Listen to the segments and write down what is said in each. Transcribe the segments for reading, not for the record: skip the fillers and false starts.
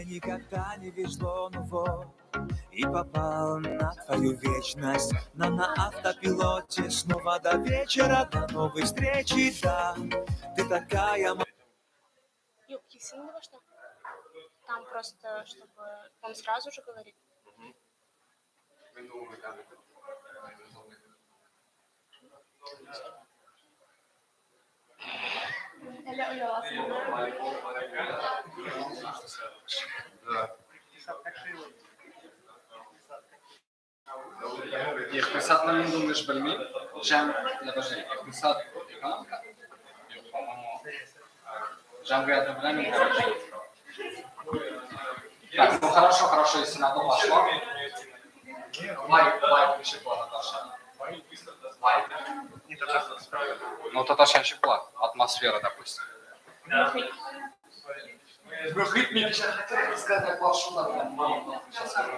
никогда не везло, ну вот. И попал на твою вечность, на автопилоте. Снова до вечера, до новой встречи, да. Ты такая... Юг, Есенинова что? Там просто, чтобы он сразу же говорит. İktisatla bildiğimiz bölümü Cem yapacak. İktisat ekonomika. Cem говорят, проблемы короче. Так, ну хорошо, если на то пошло. Лайк еще была Наташа. Лайк. Ну, Наташа еще была. Атмосфера, допустим. Ритмик еще хотел сказать, как пошло. Сейчас скажу.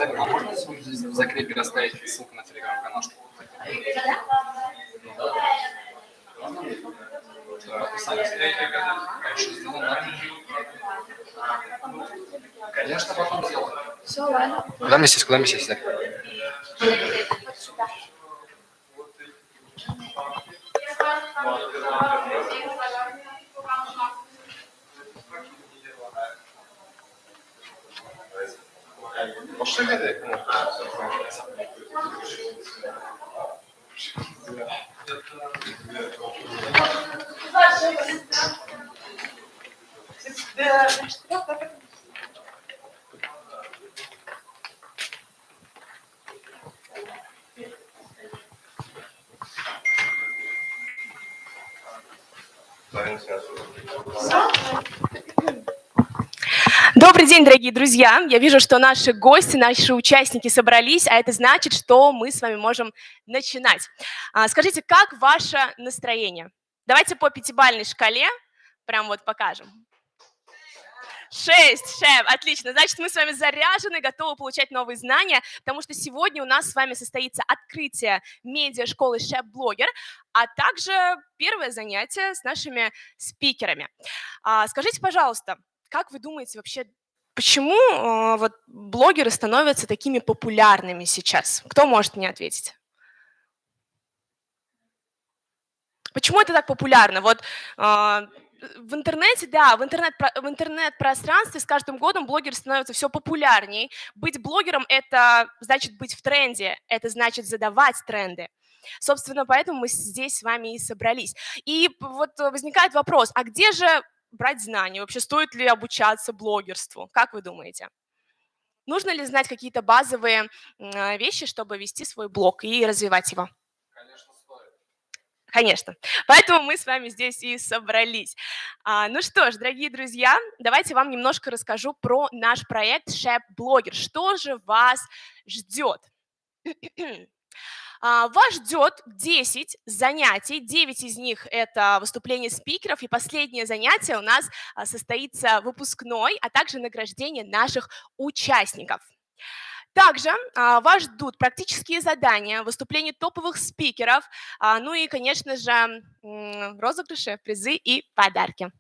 А можно в закрепе оставить ссылку на телеграм-канал? Конечно, потом сделаем. Все, ладно. Куда мне сесть? Пошли ли? Добрый день, дорогие друзья! Я вижу, что наши гости, наши участники собрались, а это значит, что мы с вами можем начинать. Скажите, как ваше настроение? Давайте по 5-бальной шкале прям вот покажем. 6, отлично. Значит, мы с вами заряжены, готовы получать новые знания, потому что сегодня у нас с вами состоится открытие медиашколы Шеф-блогер, а также первое занятие с нашими спикерами. Скажите, пожалуйста, как вы думаете вообще, почему вот блогеры становятся такими популярными сейчас? Кто может мне ответить? Почему это так популярно? Вот в интернете, да, в интернет-пространстве с каждым годом блогеры становятся все популярнее. Быть блогером – это значит быть в тренде, это значит задавать тренды. Собственно, поэтому мы здесь с вами и собрались. И вот возникает вопрос, а где же брать знания? Вообще стоит ли обучаться блогерству? Как вы думаете? Нужно ли знать какие-то базовые вещи, чтобы вести свой блог и развивать его? Конечно. Поэтому мы с вами здесь и собрались. Ну что ж, дорогие друзья, давайте вам немножко расскажу про наш проект Шеф-блогер. Что же вас ждет? Вас ждет 10 занятий, 9 из них – это выступление спикеров, и последнее занятие у нас состоится выпускной, а также награждение наших участников. Также вас ждут практические задания, выступления топовых спикеров, ну и, конечно же, розыгрыши, призы и подарки.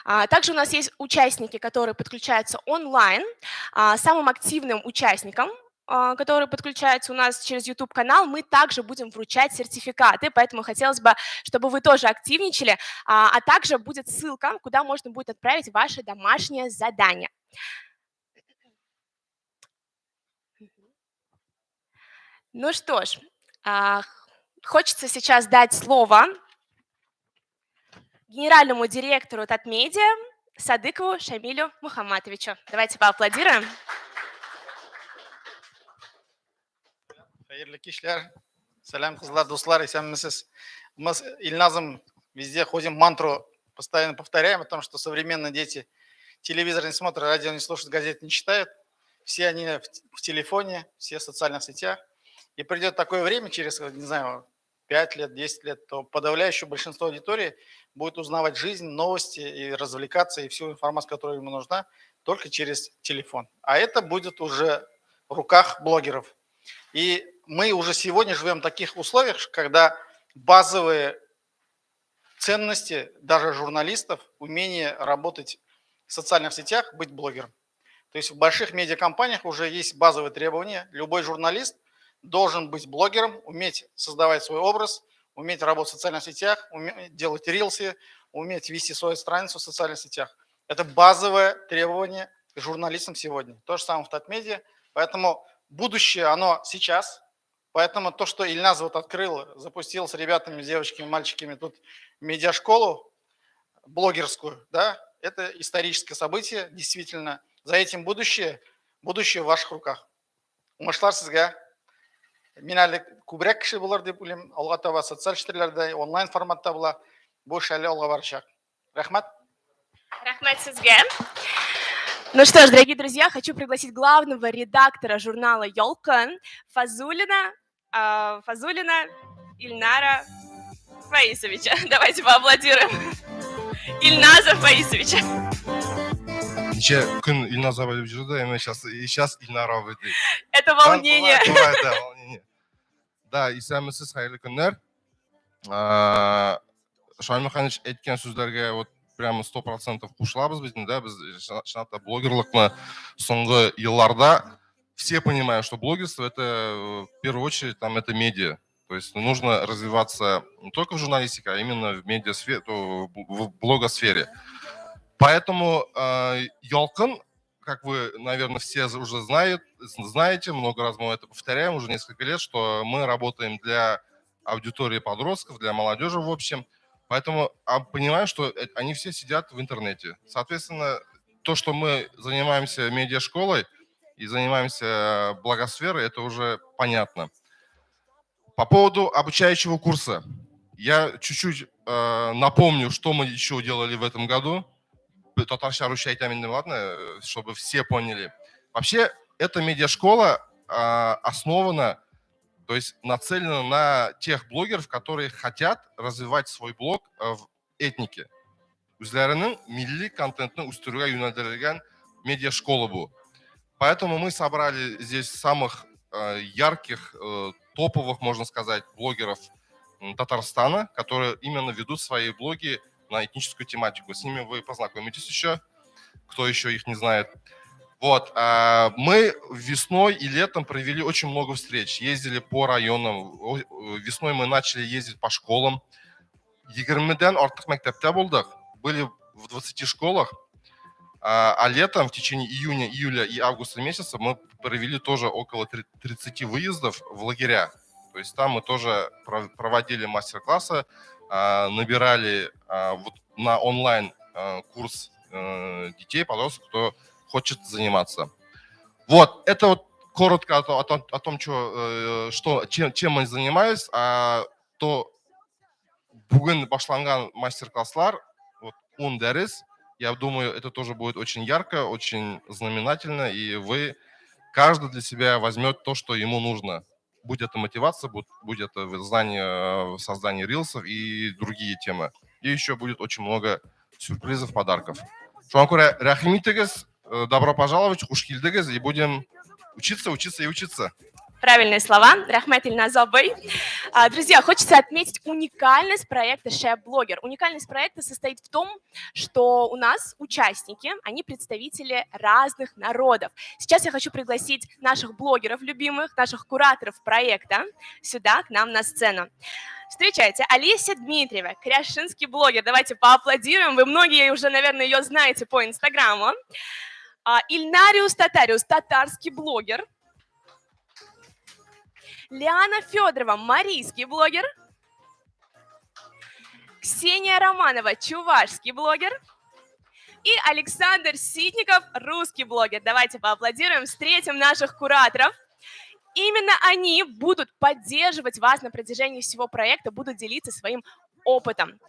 Также у нас есть участники, которые подключаются онлайн. Самым активным участникам, которые подключаются у нас через YouTube-канал, мы также будем вручать сертификаты, поэтому хотелось бы, чтобы вы тоже активничали, а также будет ссылка, куда можно будет отправить ваше домашнее задание. Ну что ж, хочется сейчас дать слово генеральному директору Татмедиа Садыкову Шамилю Мухамматовичу. Давайте поаплодируем. Хайырлы кишлер. Салям, кызлар, дуслар, исәнмесез. Мы с Ильназом везде ходим, мантру постоянно повторяем о том, что современные дети телевизор не смотрят, радио не слушают, газеты не читают. Все они в телефоне, все в социальных сетях. И придет такое время, через, не знаю, 5 лет, 10 лет, то подавляющее большинство аудитории будет узнавать жизнь, новости и развлекаться, и всю информацию, которая ему нужна, только через телефон. А это будет уже в руках блогеров. И мы уже сегодня живем в таких условиях, когда базовые ценности даже журналистов, умение работать в социальных сетях, быть блогером. То есть в больших медиакомпаниях уже есть базовые требования. Любой журналист должен быть блогером, уметь создавать свой образ, уметь работать в социальных сетях, уметь делать рилсы, уметь вести свою страницу в социальных сетях. Это базовое требование к журналистам сегодня. То же самое в Татмедиа. Поэтому будущее, оно сейчас. Поэтому то, что Ильназ вот открыл, запустил с ребятами, с девочками, мальчиками тут медиашколу блогерскую, да, это историческое событие, действительно. За этим будущее в ваших руках. Уңышлар сезгә. Мин әле күбрәк кеше булыр дип уйлыйм. Алга таба социаль челләрдә, онлайн форматта була. Бу эш әле алга барачак. Рәхмәт. Рахмат Сизге. Ну что ж, дорогие друзья, хочу пригласить главного редактора журнала «Ёлкан» Фазулина Ильнара Фаисовича. Давайте поаплодируем. Ильназа Фаисовича. Ниче күн Ильназа болып жүрді, эми сейчас Ильнара выйды. Это волнение. Да, волнение. Да, исәнмесез, хайырлы көннәр. Шамил Михайлович әйткән сүзләргә вот прямо 100% кушылабыз бит, да, без шынында блогерлыкны соңгы елларда все понимают, что блогерство это в первую очередь там это медиа. То есть нужно развиваться не только в журналистике, а именно в медиасфере, в блогосфере. Поэтому Ёлкан, как вы, наверное, все уже знаете, много раз мы это повторяем уже несколько лет, что мы работаем для аудитории подростков, для молодежи в общем. Поэтому понимаю, что они все сидят в интернете. Соответственно, то, что мы занимаемся медиашколой и занимаемся благосферой, это уже понятно. По поводу обучающего курса. Я чуть-чуть напомню, что мы еще делали в этом году. Ладно, чтобы все поняли. Вообще, эта медиашкола основана, то есть нацелена на тех блогеров, которые хотят развивать свой блог в этнике. Үзләренең милли контентны үстерүгә юнәлдерелгән медиашкола бу. Поэтому мы собрали здесь самых ярких, топовых, можно сказать, блогеров Татарстана, которые именно ведут свои блоги на этническую тематику. С ними вы познакомитесь еще, кто еще их не знает. Вот, мы весной и летом провели очень много встреч, ездили по районам. Весной мы начали ездить по школам. 20-ден артык мәктәптә булдык, были в 20 школах, а летом в течение июня, июля и августа месяца мы провели тоже около 30 выездов в лагеря. То есть там мы тоже проводили мастер-классы, набирали вот на онлайн курс детей, подростков, кто хочет заниматься. Вот, это вот коротко о том, чем мы занимаемся, то бүгін башланган мастер-класслар, вот, 10 дәрес, я думаю, это тоже будет очень ярко, очень знаменательно, и каждый для себя возьмет то, что ему нужно. Будь это мотивация, будь это знание, создание рилсов и другие темы. И еще будет очень много сюрпризов, подарков. Шуңа күрә рәхим итегез, добро пожаловать, хуш килдегез, и будем учиться и учиться. Правильные слова. Рахмат Ильназабай. Друзья, хочется отметить уникальность проекта Шеф-блогер. Уникальность проекта состоит в том, что у нас участники, они представители разных народов. Сейчас я хочу пригласить наших блогеров любимых, наших кураторов проекта сюда, к нам на сцену. Встречайте, Олеся Дмитриева, кряшинский блогер. Давайте поаплодируем. Вы многие уже, наверное, ее знаете по Инстаграму. Ильнариус Татариус, татарский блогер. Лиана Федорова, марийский блогер. Ксения Романова, чувашский блогер. и Александр Ситников, русский блогер. Давайте поаплодируем, встретим наших кураторов. Именно они будут поддерживать вас на протяжении всего проекта, будут делиться своим опытом.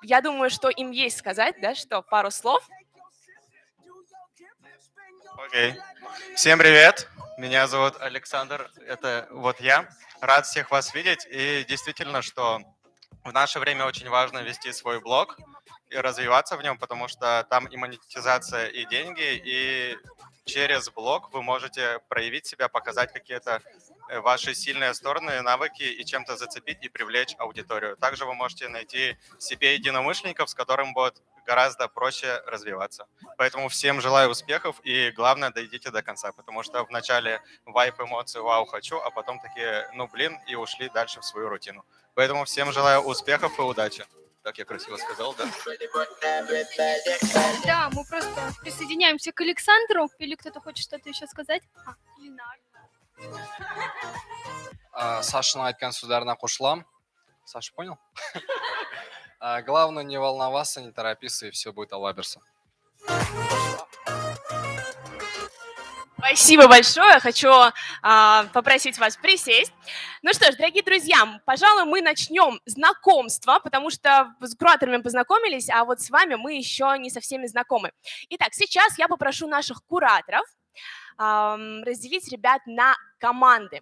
Я думаю, что им есть сказать, да, что пару слов. Окей. Всем привет, меня зовут Александр, это вот я. Рад всех вас видеть, и действительно, что в наше время очень важно вести свой блог и развиваться в нем, потому что там и монетизация, и деньги, и через блог вы можете проявить себя, показать какие-то ваши сильные стороны, навыки и чем-то зацепить и привлечь аудиторию. Также вы можете найти себе единомышленников, с которым будет гораздо проще развиваться. Поэтому всем желаю успехов и, главное, дойдите до конца, потому что вначале вайп, эмоции, вау, хочу, а потом такие, ну блин, и ушли дальше в свою рутину. Поэтому всем желаю успехов и удачи. Так я красиво сказал, да? Да, мы просто присоединяемся к Александру. Или кто-то хочет что-то еще сказать? Ленар. Сашаның айтқан сөздеріне қосыламын. Саша, понял? Главное не волноваться, не торопиться, и все будет Алла берсін. Спасибо большое. Хочу попросить вас присесть. Ну что ж, дорогие друзья, пожалуй, мы начнем знакомство, потому что с кураторами познакомились, а вот с вами мы еще не со всеми знакомы. Итак, сейчас я попрошу наших кураторов разделить ребят на команды.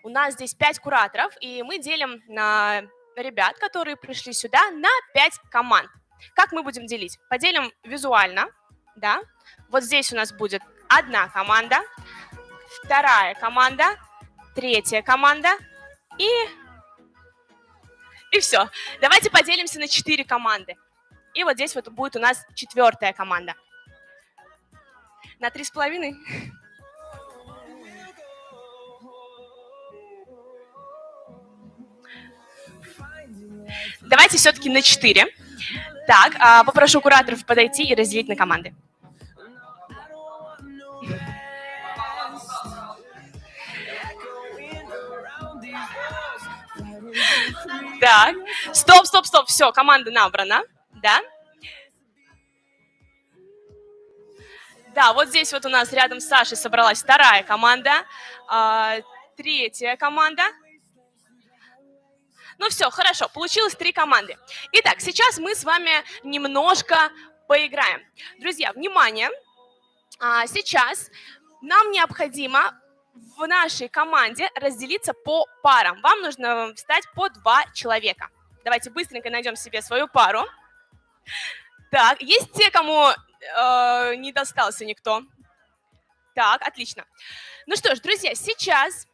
У нас здесь 5 кураторов, и мы делим на ребят, которые пришли сюда, на 5 команд. Как мы будем делить? Поделим визуально, да. Вот здесь у нас будет одна команда, вторая команда, третья команда и все. Давайте поделимся на 4 команды. И вот здесь вот будет у нас 4-я команда. На 3,5. Давайте все-таки на 4. Так, попрошу кураторов подойти и разделить на команды. Так, стоп, все, команда набрана, да? Да, вот здесь вот у нас рядом с Сашей собралась 2-я команда, 3-я команда. Ну все, хорошо, получилось 3 команды. Итак, сейчас мы с вами немножко поиграем. Друзья, внимание, сейчас нам необходимо в нашей команде разделиться по парам. Вам нужно встать по 2 человека. Давайте быстренько найдем себе свою пару. Так, есть те, кому не достался никто. Так, отлично. Ну что ж, друзья, сейчас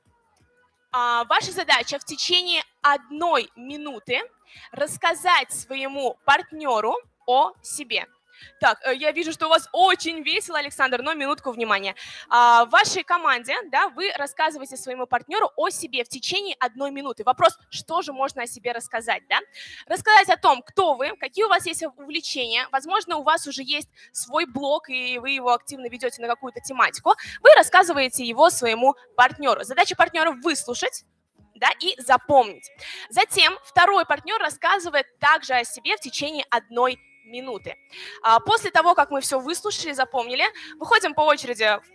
ваша задача в течение 1 минуты рассказать своему партнеру о себе. Так, я вижу, что у вас очень весело, Александр, но минутку внимания. В вашей команде, да, вы рассказываете своему партнеру о себе в течение 1 минуты. Вопрос, что же можно о себе рассказать, да? Рассказать о том, кто вы, какие у вас есть увлечения. Возможно, у вас уже есть свой блог, и вы его активно ведете на какую-то тематику. Вы рассказываете его своему партнеру. Задача партнера – выслушать, да, и запомнить. Затем 2-й партнер рассказывает также о себе в течение 1 минуты. После того, как мы все выслушали, запомнили, выходим по очереди в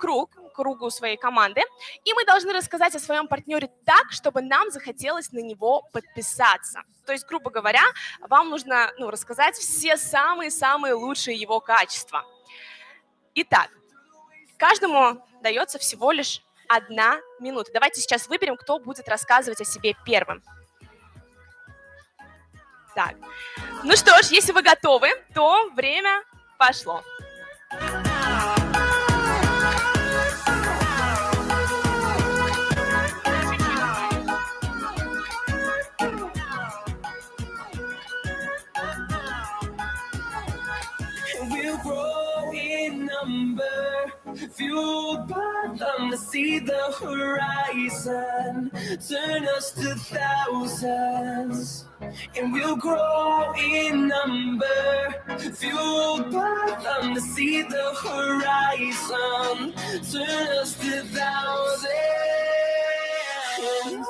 кругу своей команды, и мы должны рассказать о своем партнере так, чтобы нам захотелось на него подписаться. То есть, грубо говоря, вам нужно рассказать все самые-самые лучшие его качества. Итак, каждому дается всего лишь 1 минута. Давайте сейчас выберем, кто будет рассказывать о себе первым. Так, ну что ж, если вы готовы, то время пошло. We'll grow in number, fueled by them to see the horizon, turn us to thousands. And we'll grow in number, fueled by them to see the horizon, turn us to thousands. And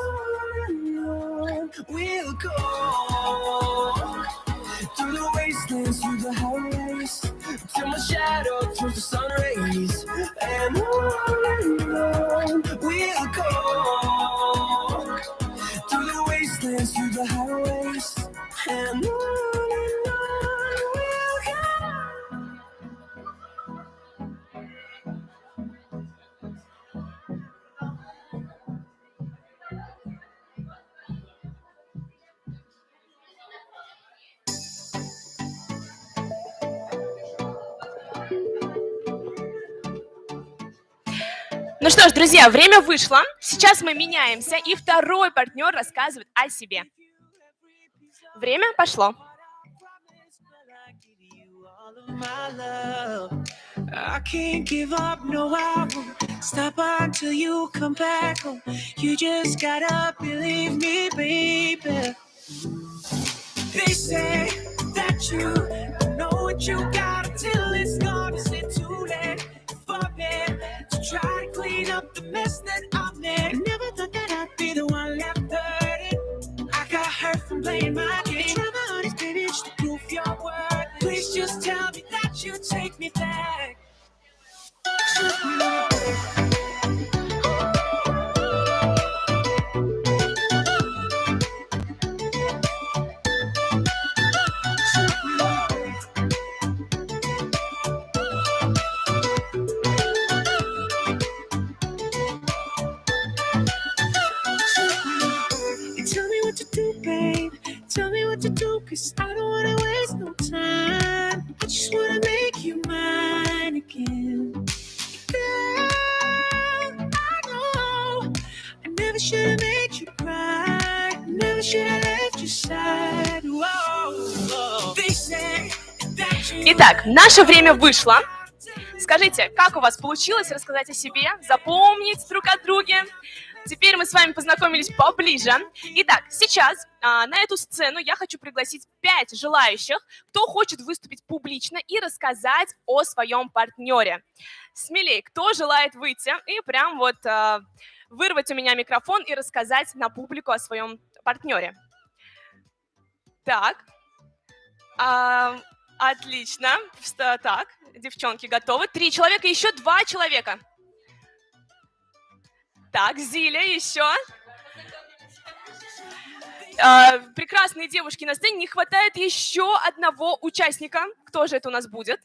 on we'll go, through the wastelands, through the highways, Ну что ж, друзья, время вышло. Сейчас мы меняемся, и второй партнер рассказывает о себе. Время пошло. I can't give up, no, I won't stop until you come back home. You just gotta believe me, baby. They say that you don't know what you got until it's gone. Is it too late for me to try to clean up the mess that I made? Never thought that I'd be the one left hurting. I got hurt from playing my game. Try my hardest, baby, just to prove your worth. Please just tell me that you take me back. Tell me what to do, babe. Tell me what to do, 'cause I don't wanna waste no time. I just wanna make you mine again. Girl, I know I never should've made you cry. Never should've left you sad. Whoa. They say that you... Итак, наше время вышло. Скажите, как у вас получилось рассказать о себе, запомнить друг о друге? Теперь мы с вами познакомились поближе. Итак, сейчас на эту сцену я хочу пригласить 5 желающих, кто хочет выступить публично и рассказать о своем партнере. Смелей, кто желает выйти и прям вот вырвать у меня микрофон и рассказать на публику о своем партнере. Так, отлично. Так, девчонки готовы. 3 человека, еще 2 человека. Так, Зиля, еще. Прекрасные девушки на сцене. Не хватает еще одного участника. Кто же это у нас будет?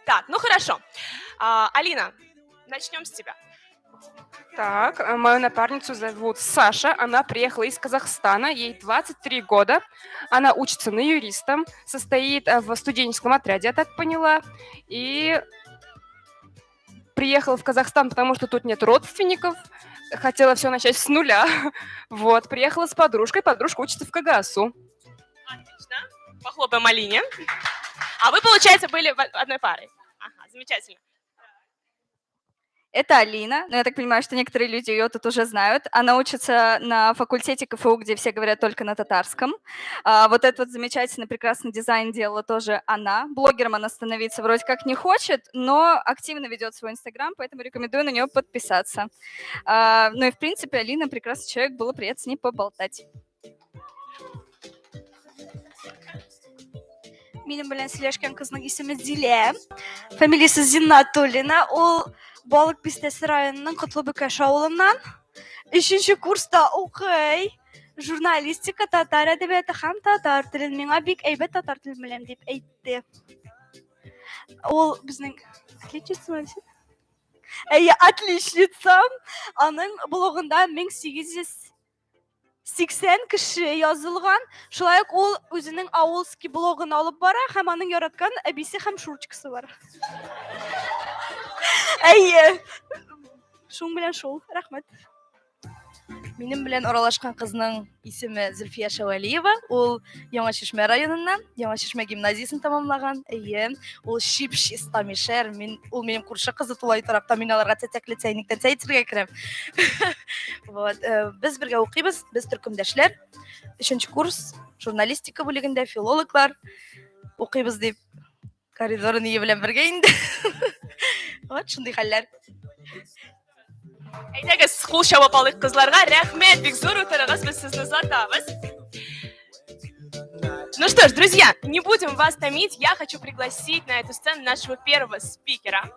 Так, ну хорошо. Алина, начнем с тебя. Так, мою напарницу зовут Саша, она приехала из Казахстана, ей 23 года, она учится на юриста, состоит в студенческом отряде, я так поняла, и приехала в Казахстан, потому что тут нет родственников, хотела все начать с нуля, вот, приехала с подружкой, подружка учится в КГСУ. Отлично, похлопаем Алине. А вы, получается, были одной парой? Ага, замечательно. Это Алина, но я так понимаю, что некоторые люди ее тут уже знают. Она учится на факультете КФУ, где все говорят только на татарском. Вот этот вот замечательный, прекрасный дизайн делала тоже она. Блогером она становиться вроде как не хочет, но активно ведет свой Инстаграм, поэтому рекомендую на нее подписаться. Ну и в принципе Алина прекрасный человек, было приятно с ней поболтать. Минем белән сөйләшкән кызның исеме Зилә. Фамилиясе Зиннатуллина. Ул Балык Бистәсе районының Котлыбөкәш авылыннан 3нче курста укый. Журналистика, татар әдәбияты һәм татар телен. Миңа бик әйбәт татар телен беләм дип әйтте. Ул безнең отличница. Отличница. Аның блогында 1880 кеше язылган. Шулай ук ул үзенең авылский блогын алып бара һәм аның яраткан әбисе һәм шурчиксы бар. Шуң белән шул. Рәхмәт. Минем белән аралашкан кызның исеме Зөлфия Шәвәлиева. Ул Яңа Чишмә районыннан, Яңа Чишмә гимназиясын тәмамлаган. Ул чипчис тамишер. Ул минем күрше кызы тулай тарафта, мин аларга тәтәкле чәйнектән чәй эчәргә керәм. Вот, без бергә укыйбыз, без төркемдәшләр. 3нче курс журналистика бүлегендә филологлар укыйбыз дип коридорын ие белән бергә инде. Вот шундый хәлләр. Әйдәгез, кул чабып алыйк кызларга. Рәхмәт, бик зур утырыгыз, без сезне озатабыз. Ну что ж, друзья, не будем вас томить. Я хочу пригласить на эту сцену нашего первого спикера.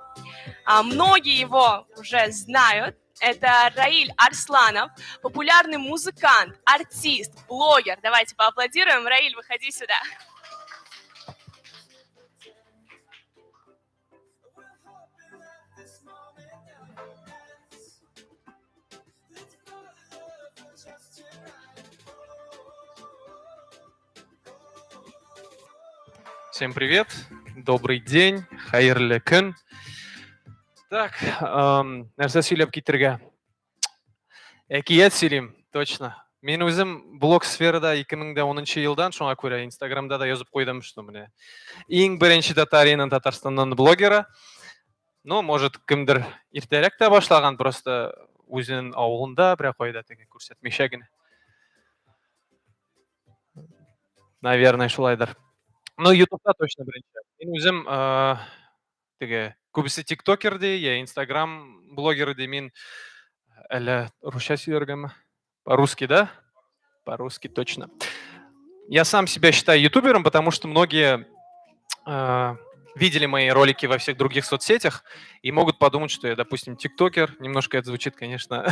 Многие его уже знают. Это Раиль Арсланов, популярный музыкант, артист, блогер. Давайте поаплодируем. Раиль, выходи сюда. Всем привет, добрый день, хайырлы күн. Так, нәрсе сөйлеп кетерге. Әкият сөйлеймін, точно. Мен өзім блог сферада 2010 жылдан, шоңа көрі Инстаграмда да езіп қойдым, что міне. Ең бірінші татаринын Татарстаннан блогері. Ну, может, кімдір ертерек те башлаған, просто өзінің ауылында, бірақ ойда теге көрсетмешегін. Наверное, шулайдар. Ну, ютубта точно бірінші. Мен өзім теге көбісі тиктокерде, я инстаграм блогерде, мен әлі руша сөйлергенмі? По-русски, да? По-русски точно. Я сам себя считаю ютубером, потому что многие видели мои ролики во всех других соцсетях и могут подумать, что я, допустим, тиктокер. Немножко это звучит, конечно,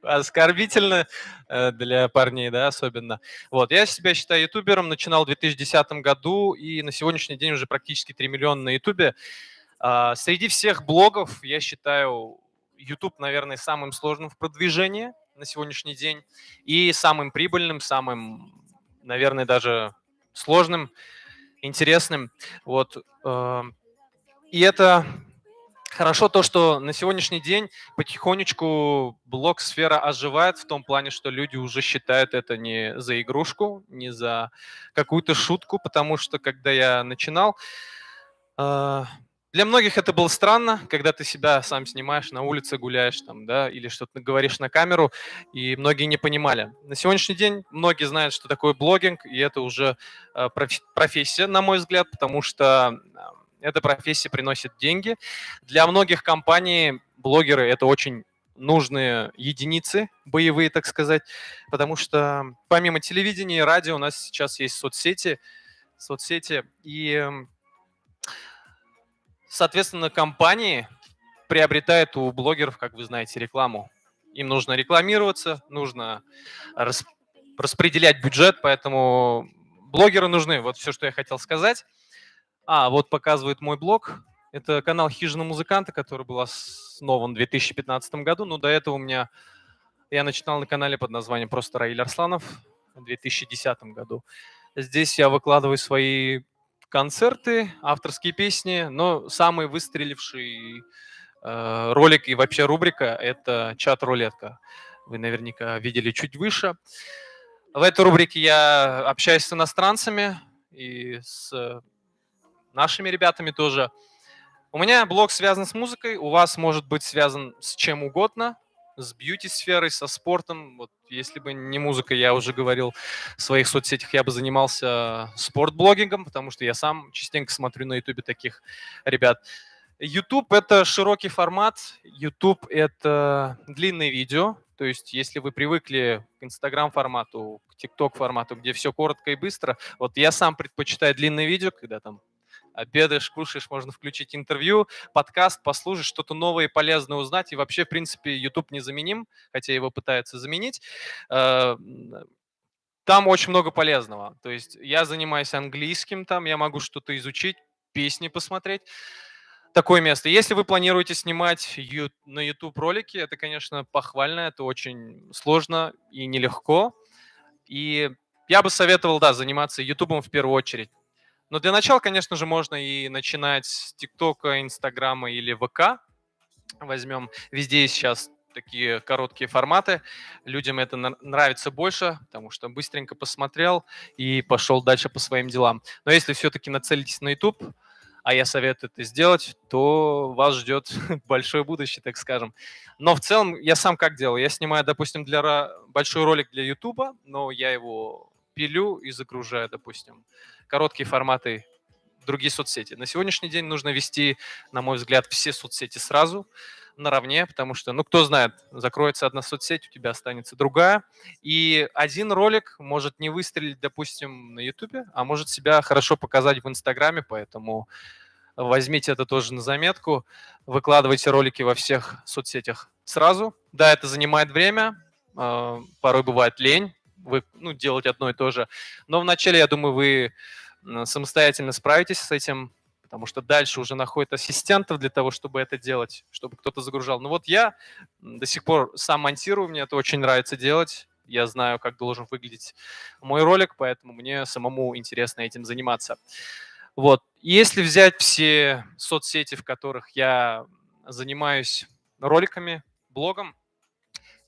оскорбительно для парней, да, особенно. Вот, я себя считаю ютубером, начинал в 2010 году и на сегодняшний день уже практически 3 миллиона на ютубе. Среди всех блогов я считаю YouTube, наверное, самым сложным в продвижении на сегодняшний день и самым прибыльным, самым, наверное, даже сложным, интересным. Вот. И это хорошо то, что на сегодняшний день потихонечку блог-сфера оживает в том плане, что люди уже считают это не за игрушку, не за какую-то шутку, потому что когда я начинал, для многих это было странно, когда ты себя сам снимаешь, на улице гуляешь там, да, или что-то говоришь на камеру, и многие не понимали. На сегодняшний день многие знают, что такое блогинг, и это уже профессия, на мой взгляд, потому что эта профессия приносит деньги. Для многих компаний блогеры – это очень нужные единицы, боевые, так сказать, потому что помимо телевидения и радио у нас сейчас есть соцсети, и соответственно, компании приобретают у блогеров, как вы знаете, рекламу. Им нужно рекламироваться, нужно распределять бюджет, поэтому блогеры нужны. Вот все, что я хотел сказать. Вот показывает мой блог. Это канал «Хижина музыканта», который был основан в 2015 году. Но до этого я начинал на канале под названием просто Раиль Арсланов в 2010 году. Здесь я выкладываю свои концерты, авторские песни, но самый выстреливший ролик и вообще рубрика – это чат-рулетка. Вы наверняка видели чуть выше. В этой рубрике я общаюсь с иностранцами и с нашими ребятами тоже. У меня блог связан с музыкой, у вас может быть связан с чем угодно, с бьюти-сферой, со спортом. Вот если бы не музыка, я уже говорил в своих соцсетях, я бы занимался спортблогингом, потому что я сам частенько смотрю на ютубе таких ребят. YouTube – это широкий формат, YouTube – это длинные видео. То есть если вы привыкли к Instagram-формату, к TikTok-формату, где все коротко и быстро, вот я сам предпочитаю длинные видео, когда там обедаешь, кушаешь, можно включить интервью, подкаст, послушать, что-то новое и полезное узнать. И вообще, в принципе, YouTube незаменим, хотя его пытаются заменить. Там очень много полезного. То есть я занимаюсь английским там, я могу что-то изучить, песни посмотреть. Такое место. Если вы планируете снимать на YouTube ролики, это, конечно, похвально, это очень сложно и нелегко. И я бы советовал, да, заниматься YouTube в первую очередь. Но для начала, конечно же, можно и начинать с ТикТока, Инстаграма или ВК. Возьмем, везде есть сейчас такие короткие форматы. Людям это нравится больше, потому что быстренько посмотрел и пошел дальше по своим делам. Но если все-таки нацелитесь на YouTube, а я советую это сделать, то вас ждет большое будущее, так скажем. Но в целом я сам как делаю? Я снимаю, допустим, большой ролик для YouTube, но я его пилю и загружаю, допустим, короткие форматы в другие соцсети. На сегодняшний день нужно вести, на мой взгляд, все соцсети сразу наравне, потому что, ну, кто знает, закроется одна соцсеть, у тебя останется другая. И один ролик может не выстрелить, допустим, на YouTube, а может себя хорошо показать в Инстаграме, поэтому возьмите это тоже на заметку. Выкладывайте ролики во всех соцсетях сразу. Да, это занимает время, порой бывает лень делать одно и то же. Но вначале, я думаю, вы самостоятельно справитесь с этим, потому что дальше уже находят ассистентов для того, чтобы это делать, чтобы кто-то загружал. Ну вот я до сих пор сам монтирую, мне это очень нравится делать. Я знаю, как должен выглядеть мой ролик, поэтому мне самому интересно этим заниматься. Вот. Если взять все соцсети, в которых я занимаюсь роликами, блогом.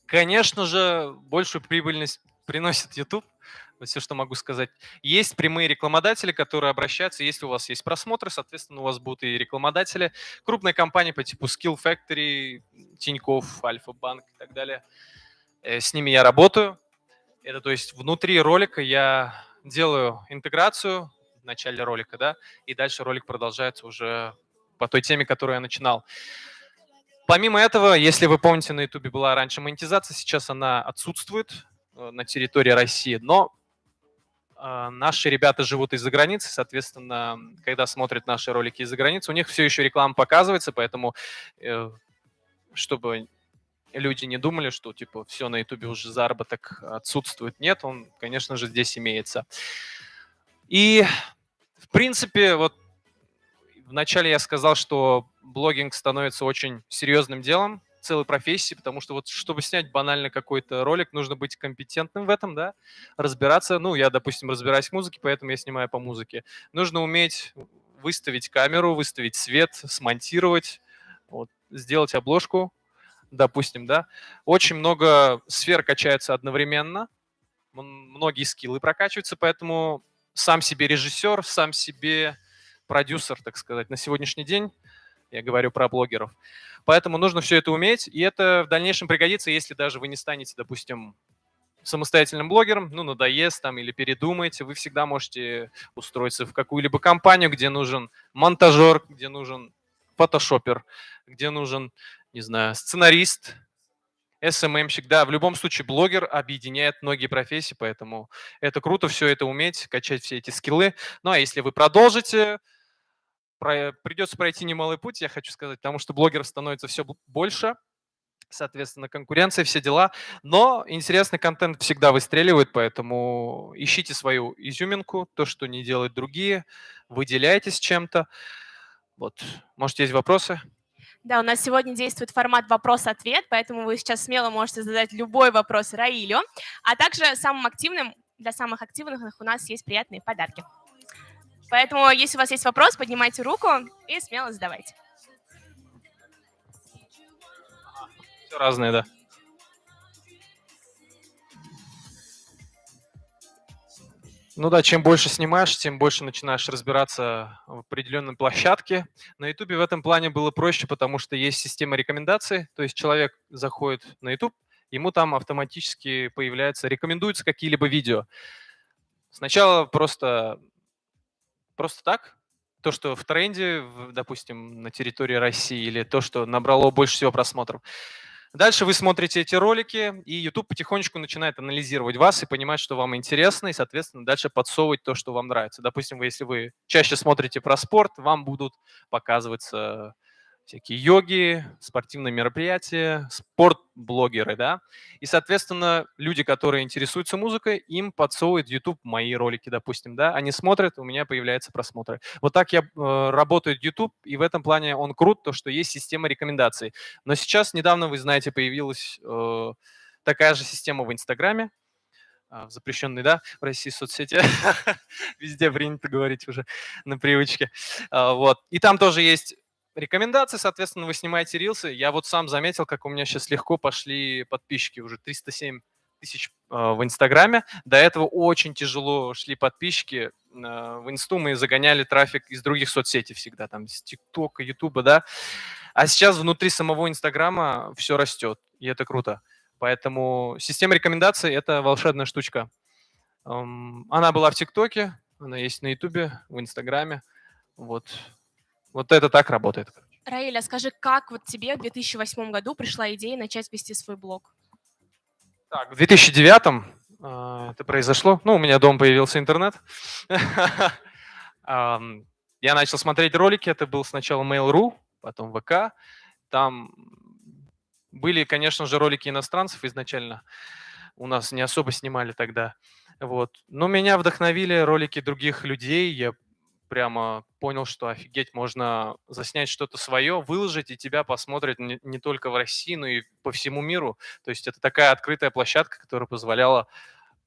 Конечно же, большую прибыльность приносит YouTube. Вот все, что могу сказать. Есть прямые рекламодатели, которые обращаются. Если у вас есть просмотры, соответственно, у вас будут и рекламодатели. Крупные компании по типу Skill Factory, Тинькофф, Альфа-банк и так далее. С ними я работаю. Это то есть внутри ролика я делаю интеграцию в начале ролика, да, и дальше ролик продолжается уже по той теме, которую я начинал. Помимо этого, если вы помните, на YouTube была раньше монетизация, сейчас она отсутствует на территории России, но наши ребята живут из-за границы, соответственно, когда смотрят наши ролики из-за границы, у них все еще реклама показывается, поэтому чтобы люди не думали, что типа все на YouTube уже заработок отсутствует. Нет, он, конечно же, здесь имеется. И в принципе, вот вначале я сказал, что блогинг становится очень серьезным делом, целой профессией, потому что вот чтобы снять банально какой-то ролик, нужно быть компетентным в этом, да, разбираться. Ну, я, допустим, разбираюсь в музыке, поэтому я снимаю по музыке. Нужно уметь выставить камеру, выставить свет, смонтировать, вот, сделать обложку, допустим, да. Очень много сфер качается одновременно, многие скиллы прокачиваются, поэтому сам себе режиссер, сам себе продюсер, так сказать, на сегодняшний день. Я говорю про блогеров. Поэтому нужно все это уметь, и это в дальнейшем пригодится, если даже вы не станете, допустим, самостоятельным блогером, ну, надоест там или передумаете, вы всегда можете устроиться в какую-либо компанию, где нужен монтажер, где нужен фотошопер, где нужен, не знаю, сценарист, СММщик. Да, в любом случае блогер объединяет многие профессии, поэтому это круто все это уметь, качать все эти скиллы. Ну, а если вы продолжите, придется пройти немалый путь, я хочу сказать, потому что блогеров становится все больше, соответственно, конкуренция, все дела. Но интересный контент всегда выстреливает, поэтому ищите свою изюминку, то, что не делают другие, выделяйтесь чем-то. Вот, может, есть вопросы? Да, у нас сегодня действует формат вопрос-ответ, поэтому вы сейчас смело можете задать любой вопрос Раилю. А также самым активным, для самых активных у нас есть приятные подарки. Поэтому, если у вас есть вопрос, поднимайте руку и смело задавайте. Все разные, да. Ну да, чем больше снимаешь, тем больше начинаешь разбираться в определенной площадке. На YouTube в этом плане было проще, потому что есть система рекомендаций. То есть человек заходит на YouTube, ему там автоматически рекомендуются какие-либо видео. Сначала просто так, то, что в тренде, допустим, на территории России, или то, что набрало больше всего просмотров. Дальше вы смотрите эти ролики, и YouTube потихонечку начинает анализировать вас и понимать, что вам интересно, и, соответственно, дальше подсовывать то, что вам нравится. Допустим, если вы чаще смотрите про спорт, вам будут показываться всякие йоги, спортивные мероприятия, спорт-блогеры, да. И, соответственно, люди, которые интересуются музыкой, им подсовывает YouTube мои ролики, допустим, да. Они смотрят, у меня появляются просмотры. Вот так работает YouTube, и в этом плане он крут, то, что есть система рекомендаций. Но сейчас, недавно, вы знаете, появилась такая же система в Инстаграме, запрещенный, да, в России соцсети. Везде принято говорить уже на привычке. Вот. И там тоже есть рекомендации, соответственно, вы снимаете рилсы. Я вот сам заметил, как у меня сейчас легко пошли подписчики. Уже 307 тысяч в Инстаграме. До этого очень тяжело шли подписчики. В Инсту мы загоняли трафик из других соцсетей всегда, там, из ТикТока, Ютуба, да. А сейчас внутри самого Инстаграма все растет, и это круто. Поэтому система рекомендаций – это волшебная штучка. Она была в ТикТоке, она есть на Ютубе, в Инстаграме. Вот это так работает. Раиля, скажи, как вот тебе в 2008 году пришла идея начать вести свой блог? Так, в 2009 это произошло. Ну, у меня дома появился интернет. Я начал смотреть ролики. Это был сначала Mail.ru, потом ВК. Там были, конечно же, ролики иностранцев изначально. У нас не особо снимали тогда. Вот. Но меня вдохновили ролики других людей. Я прямо понял, что офигеть, можно заснять что-то свое, выложить, и тебя посмотрят не только в России, но и по всему миру. То есть это такая открытая площадка, которая позволяла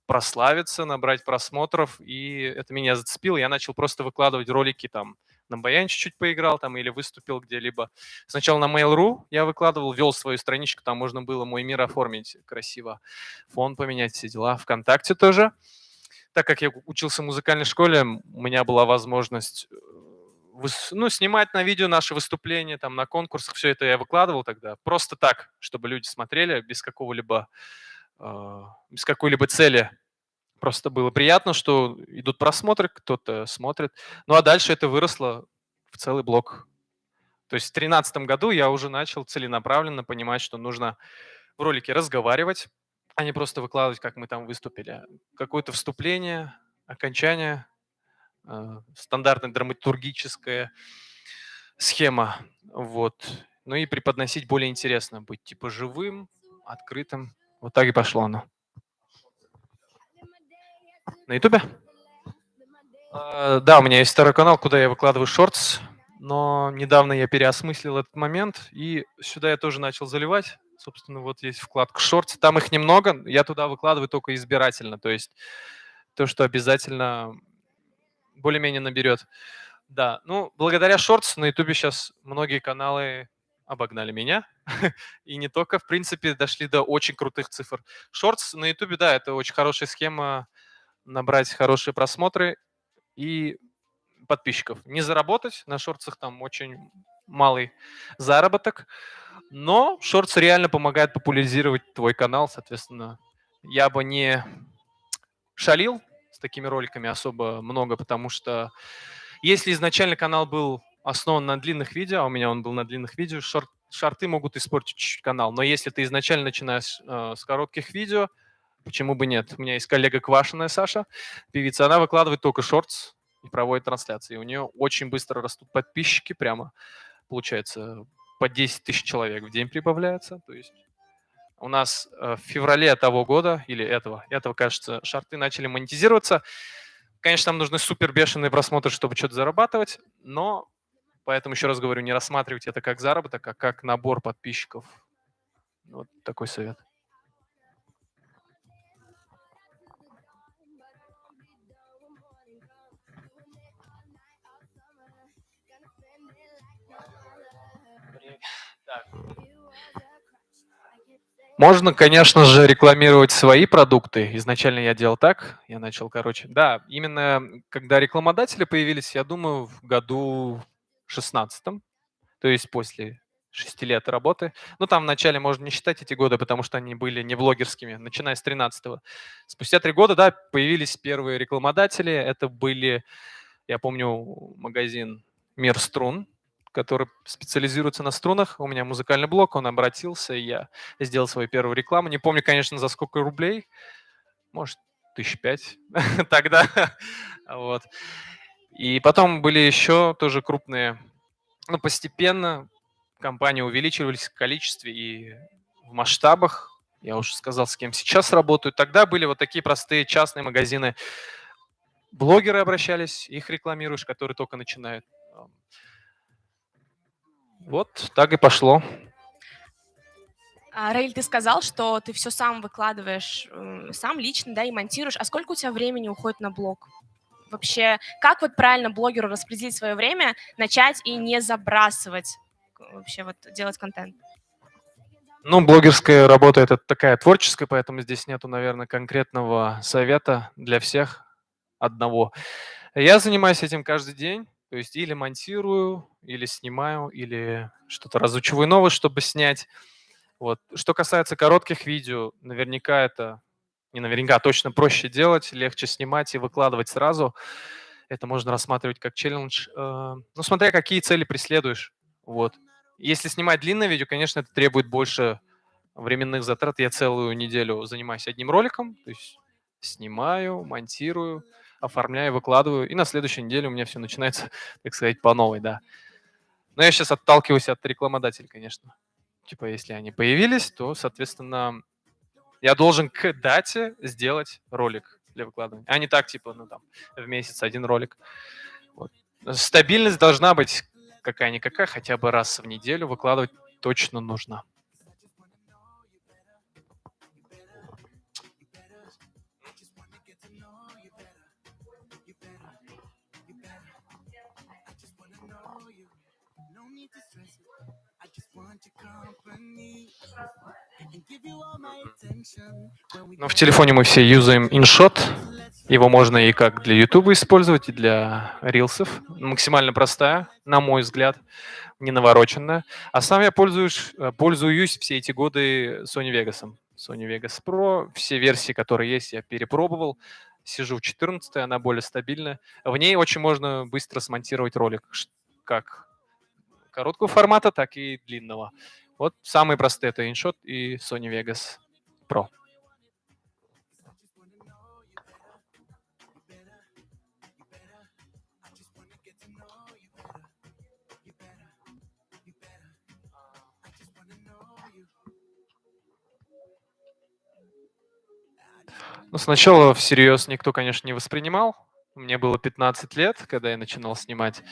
прославиться, набрать просмотров, и это меня зацепило. Я начал просто выкладывать ролики там на баяне чуть-чуть поиграл там или выступил где-либо. Сначала на Mail.ru я выкладывал, вел свою страничку, там можно было мой мир оформить красиво, фон поменять, все дела. ВКонтакте тоже. Так как я учился в музыкальной школе, у меня была возможность снимать на видео наши выступления, там, на конкурсах, все это я выкладывал тогда. Просто так, чтобы люди смотрели без без какой-либо цели. Просто было приятно, что идут просмотры, кто-то смотрит. Ну а дальше это выросло в целый блог. То есть в 2013 году я уже начал целенаправленно понимать, что нужно в ролике разговаривать, а не просто выкладывать, как мы там выступили. Какое-то вступление, окончание, стандартная драматургическая схема. Вот. Ну и преподносить более интересно, быть типа живым, открытым. Вот так и пошло оно. На Ютубе? Да, у меня есть второй канал, куда я выкладываю шортс, но недавно я переосмыслил этот момент, и сюда я тоже начал заливать. Собственно, вот есть вкладка шортс, там их немного, я туда выкладываю только избирательно, то есть то, что обязательно более-менее наберет. Да, ну, благодаря шортс на Ютубе сейчас многие каналы обогнали меня, и не только, в принципе, дошли до очень крутых цифр. Шортс на Ютубе, да, это очень хорошая схема набрать хорошие просмотры и подписчиков. Не заработать, на шортсах там очень малый заработок, но шортс реально помогает популяризировать твой канал, соответственно, я бы не шалил с такими роликами особо много, потому что если изначально канал был основан на длинных видео, а у меня он был на длинных видео, шорты могут испортить чуть-чуть канал, но если ты изначально начинаешь с коротких видео, почему бы нет? У меня есть коллега Квашиная Саша, певица, она выкладывает только шортс и проводит трансляции. У нее очень быстро растут подписчики, прямо получается по 10 тысяч человек в день прибавляется. То есть у нас в феврале того года, или этого, кажется, шорты начали монетизироваться. Конечно, нам нужны супер бешеные просмотры, чтобы что-то зарабатывать, но поэтому еще раз говорю, не рассматривайте это как заработок, а как набор подписчиков. Вот такой совет. Можно, конечно же, рекламировать свои продукты. Изначально я делал так, я начал, да, именно когда рекламодатели появились, я думаю, в году 16-м, то есть после 6 лет работы. Ну, там вначале можно не считать эти годы, потому что они были не блогерскими, начиная с 13-го. Спустя 3 года, да, появились первые рекламодатели. Это были, я помню, магазин «Мир струн», который специализируется на струнах. У меня музыкальный блог, он обратился, и я сделал свою первую рекламу. Не помню, конечно, за сколько рублей. Может, 5 тогда. Вот. И потом были еще тоже крупные. Ну, постепенно компании увеличивались в количестве и в масштабах. Я уже сказал, с кем сейчас работаю. Тогда были вот такие простые частные магазины. Блогеры обращались, их рекламируешь, которые только начинают. Вот так и пошло. Раиль, ты сказал, что ты все сам выкладываешь, сам лично, да, и монтируешь. А сколько у тебя времени уходит на блог? Вообще, как вот правильно блогеру распределить свое время, начать и не забрасывать, вообще вот делать контент? Ну, блогерская работа – это такая творческая, поэтому здесь нету, наверное, конкретного совета для всех одного. Я занимаюсь этим каждый день, то есть или монтирую, или снимаю, или что-то разучиваю новое, чтобы снять. Вот. Что касается коротких видео, наверняка это, не наверняка, а точно проще делать, легче снимать и выкладывать сразу. Это можно рассматривать как челлендж. Ну, смотря какие цели преследуешь. Вот. Если снимать длинное видео, конечно, это требует больше временных затрат. Я целую неделю занимаюсь одним роликом, то есть снимаю, монтирую, оформляю, выкладываю, и на следующей неделе у меня все начинается, так сказать, по новой, да. Но я сейчас отталкиваюсь от рекламодателей, конечно. Типа, если они появились, то, соответственно, я должен к дате сделать ролик для выкладывания. А не так, типа, ну там, в месяц один ролик. Вот. Стабильность должна быть какая-никакая, хотя бы раз в неделю выкладывать точно нужно. Ну, в телефоне мы все юзаем InShot. Его можно и как для YouTube использовать, и для рилсов. Максимально простая, на мой взгляд, не навороченная. А сам я пользуюсь все эти годы Sony Vegas. Sony Vegas Pro, все версии, которые есть, я перепробовал. Сижу в 14-й, она более стабильная. В ней очень можно быстро смонтировать ролик, как короткого формата, так и длинного. Вот самые простые — это InShot и Sony Vegas Pro. Ну, сначала всерьез никто, конечно, не воспринимал. Мне было 15 лет, когда я начинал снимать.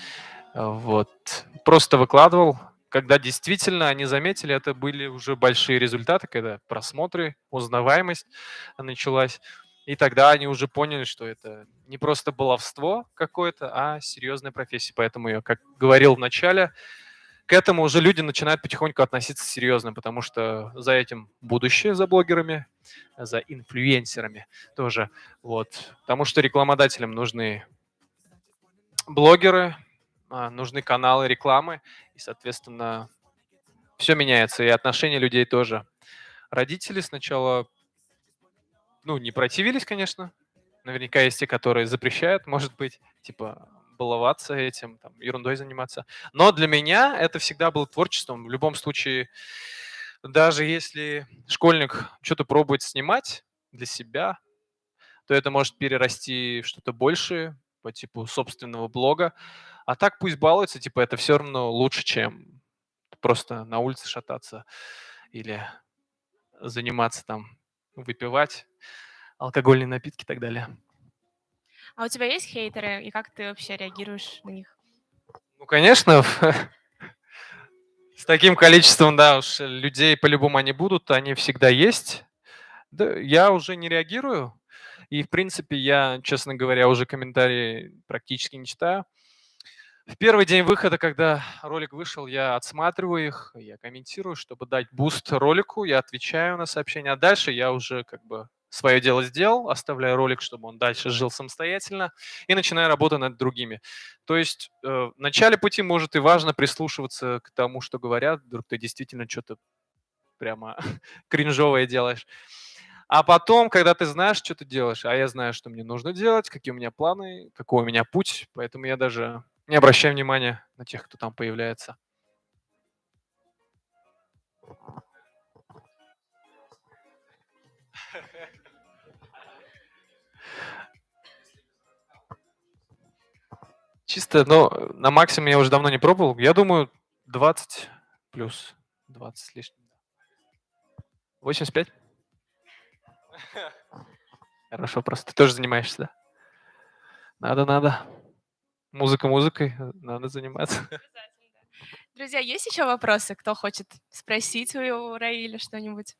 Вот. Просто выкладывал. Когда действительно они заметили, это были уже большие результаты, когда просмотры, узнаваемость началась. И тогда они уже поняли, что это не просто баловство какое-то, а серьезная профессия. Поэтому я, как говорил в начале, к этому уже люди начинают потихоньку относиться серьезно, потому что за этим будущее, за блогерами, за инфлюенсерами тоже. Вот. Потому что рекламодателям нужны блогеры, нужны каналы рекламы, и, соответственно, все меняется, и отношения людей тоже. Родители сначала, не противились, конечно. Наверняка есть те, которые запрещают, может быть, типа баловаться этим, там, ерундой заниматься. Но для меня это всегда было творчеством. В любом случае, даже если школьник что-то пробует снимать для себя, то это может перерасти в что-то большее, по типу собственного блога. А так пусть балуется, типа это все равно лучше, чем просто на улице шататься или заниматься там, выпивать алкогольные напитки и так далее. А у тебя есть хейтеры, и как ты вообще реагируешь на них? Ну, конечно, с таким количеством, да, уж людей по-любому они будут, они всегда есть. Да, я уже не реагирую. И, в принципе, я, честно говоря, уже комментарии практически не читаю. В первый день выхода, когда ролик вышел, я отсматриваю их, я комментирую, чтобы дать буст ролику, я отвечаю на сообщения, а дальше я уже как бы свое дело сделал, оставляю ролик, чтобы он дальше жил самостоятельно, и начинаю работать над другими. То есть в начале пути, может, и важно прислушиваться к тому, что говорят, вдруг ты действительно что-то прямо кринжовое делаешь. А потом, когда ты знаешь, что ты делаешь, а я знаю, что мне нужно делать, какие у меня планы, какой у меня путь, поэтому я даже не обращаю внимания на тех, кто там появляется. Чисто, на максимум я уже давно не пробовал. Я думаю, 20 плюс, 20 с лишним. 85? Хорошо, просто ты тоже занимаешься, да? Надо. Музыка музыкой, надо заниматься. Друзья, есть еще вопросы? Кто хочет спросить у Раиля что-нибудь?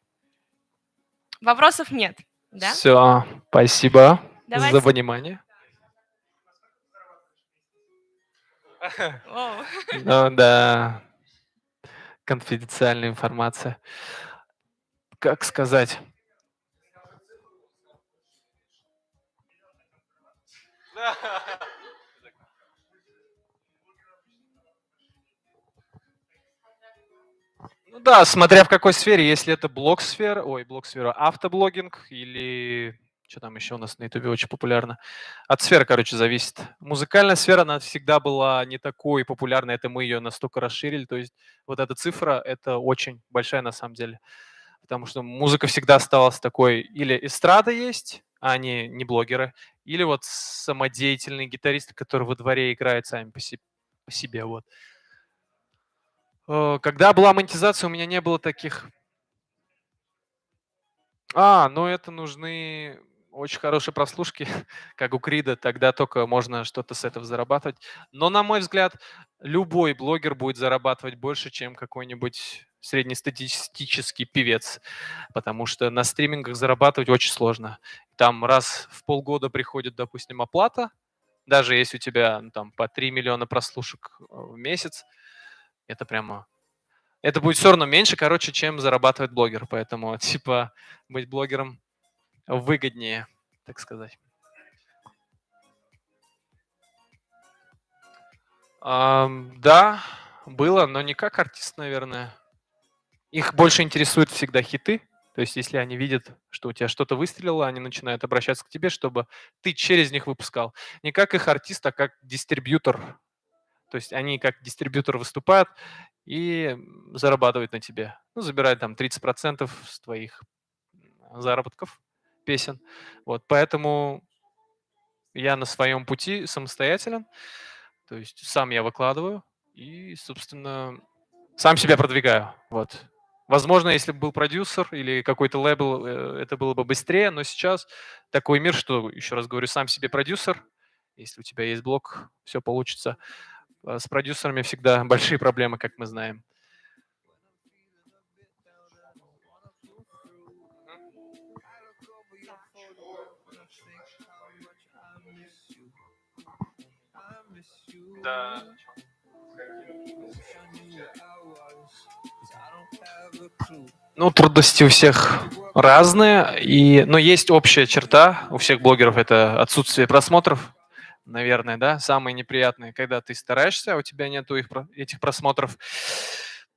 Вопросов нет, да? Все, спасибо Давайте. за внимание. Оу. Ну да, конфиденциальная информация. Как сказать? Ну да, смотря в какой сфере. Если это блог-сфера, автоблогинг или что там еще у нас на Ютубе очень популярно. От сферы, короче, зависит. Музыкальная сфера, она всегда была не такой популярной, это мы ее настолько расширили. То есть вот эта цифра, это очень большая на самом деле. Потому что музыка всегда оставалась такой, или эстрада есть, а они не блогеры, или вот самодеятельные гитаристы, которые во дворе играют сами по себе. Вот. Когда была монетизация, у меня не было таких. Это нужны очень хорошие прослушки, как у Крида, тогда только можно что-то с этого зарабатывать. Но, на мой взгляд, любой блогер будет зарабатывать больше, чем какой-нибудь среднестатистический певец, потому что на стримингах зарабатывать очень сложно. Там раз в полгода приходит, допустим, оплата, даже если у тебя там по 3 миллиона прослушек в месяц, Это прямо... Это будет все равно меньше, короче, чем зарабатывает блогер. Поэтому, типа, быть блогером выгоднее, так сказать. Да, было, но не как артист, наверное. Их больше интересуют всегда хиты. То есть, если они видят, что у тебя что-то выстрелило, они начинают обращаться к тебе, чтобы ты через них выпускал. Не как их артист, а как дистрибьютор. То есть они как дистрибьютор выступают и зарабатывают на тебе. Ну, забирают там 30% с твоих заработков песен. Вот, поэтому я на своем пути самостоятелен. То есть сам я выкладываю и, собственно, сам себя продвигаю. Вот. Возможно, если бы был продюсер или какой-то лейбл, это было бы быстрее, но сейчас такой мир, что, еще раз говорю, сам себе продюсер. Если у тебя есть блог, все получится. С продюсерами всегда большие проблемы, как мы знаем. Да. Ну, трудности у всех разные, но есть общая черта у всех блогеров – это отсутствие просмотров, наверное, да, самые неприятные, когда ты стараешься, а у тебя нету этих просмотров.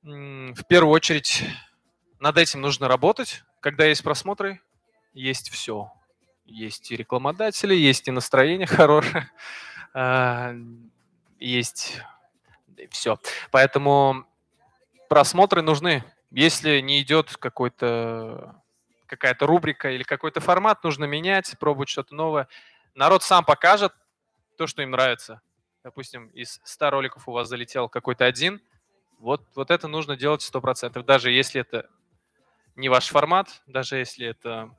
В первую очередь над этим нужно работать. Когда есть просмотры, есть все. Есть и рекламодатели, есть и настроение хорошее, есть все. Поэтому просмотры нужны. Если не идет какая-то рубрика или какой-то формат, нужно менять, пробовать что-то новое. Народ сам покажет то, что им нравится. Допустим, из 100 роликов у вас залетел какой-то один. Вот это нужно делать 100%. Даже если это не ваш формат, даже если это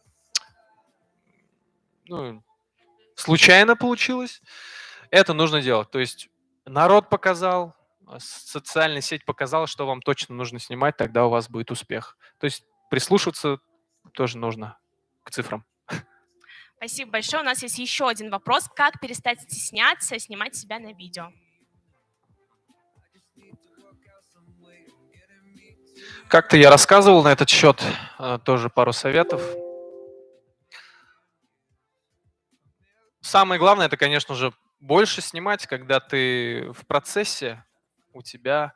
случайно получилось, это нужно делать. То есть народ показал, социальная сеть показала, что вам точно нужно снимать, тогда у вас будет успех. То есть прислушиваться тоже нужно к цифрам. Спасибо большое. У нас есть еще один вопрос. Как перестать стесняться, снимать себя на видео? Как-то я рассказывал на этот счет тоже пару советов. Самое главное, это, конечно же, больше снимать, когда ты в процессе, у тебя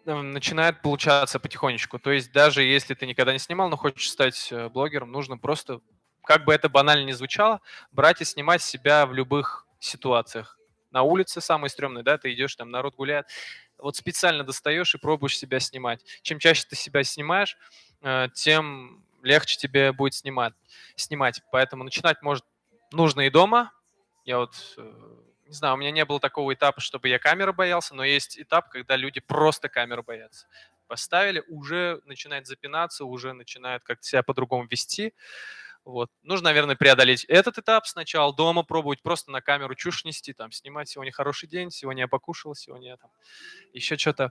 начинает получаться потихонечку. То есть даже если ты никогда не снимал, но хочешь стать блогером, нужно просто, как бы это банально ни звучало, брать и снимать себя в любых ситуациях. На улице самое стрёмное, да, ты идешь, там народ гуляет, вот специально достаешь и пробуешь себя снимать. Чем чаще ты себя снимаешь, тем легче тебе будет снимать. Поэтому начинать нужно и дома. Я вот, не знаю, у меня не было такого этапа, чтобы я камеры боялся, но есть этап, когда люди просто камеры боятся. Поставили, уже начинает запинаться, уже начинают как-то себя по-другому вести. Вот. Нужно, наверное, преодолеть этот этап сначала, дома пробовать просто на камеру чушь нести, там, снимать сегодня хороший день, сегодня я покушал, сегодня я там еще что-то.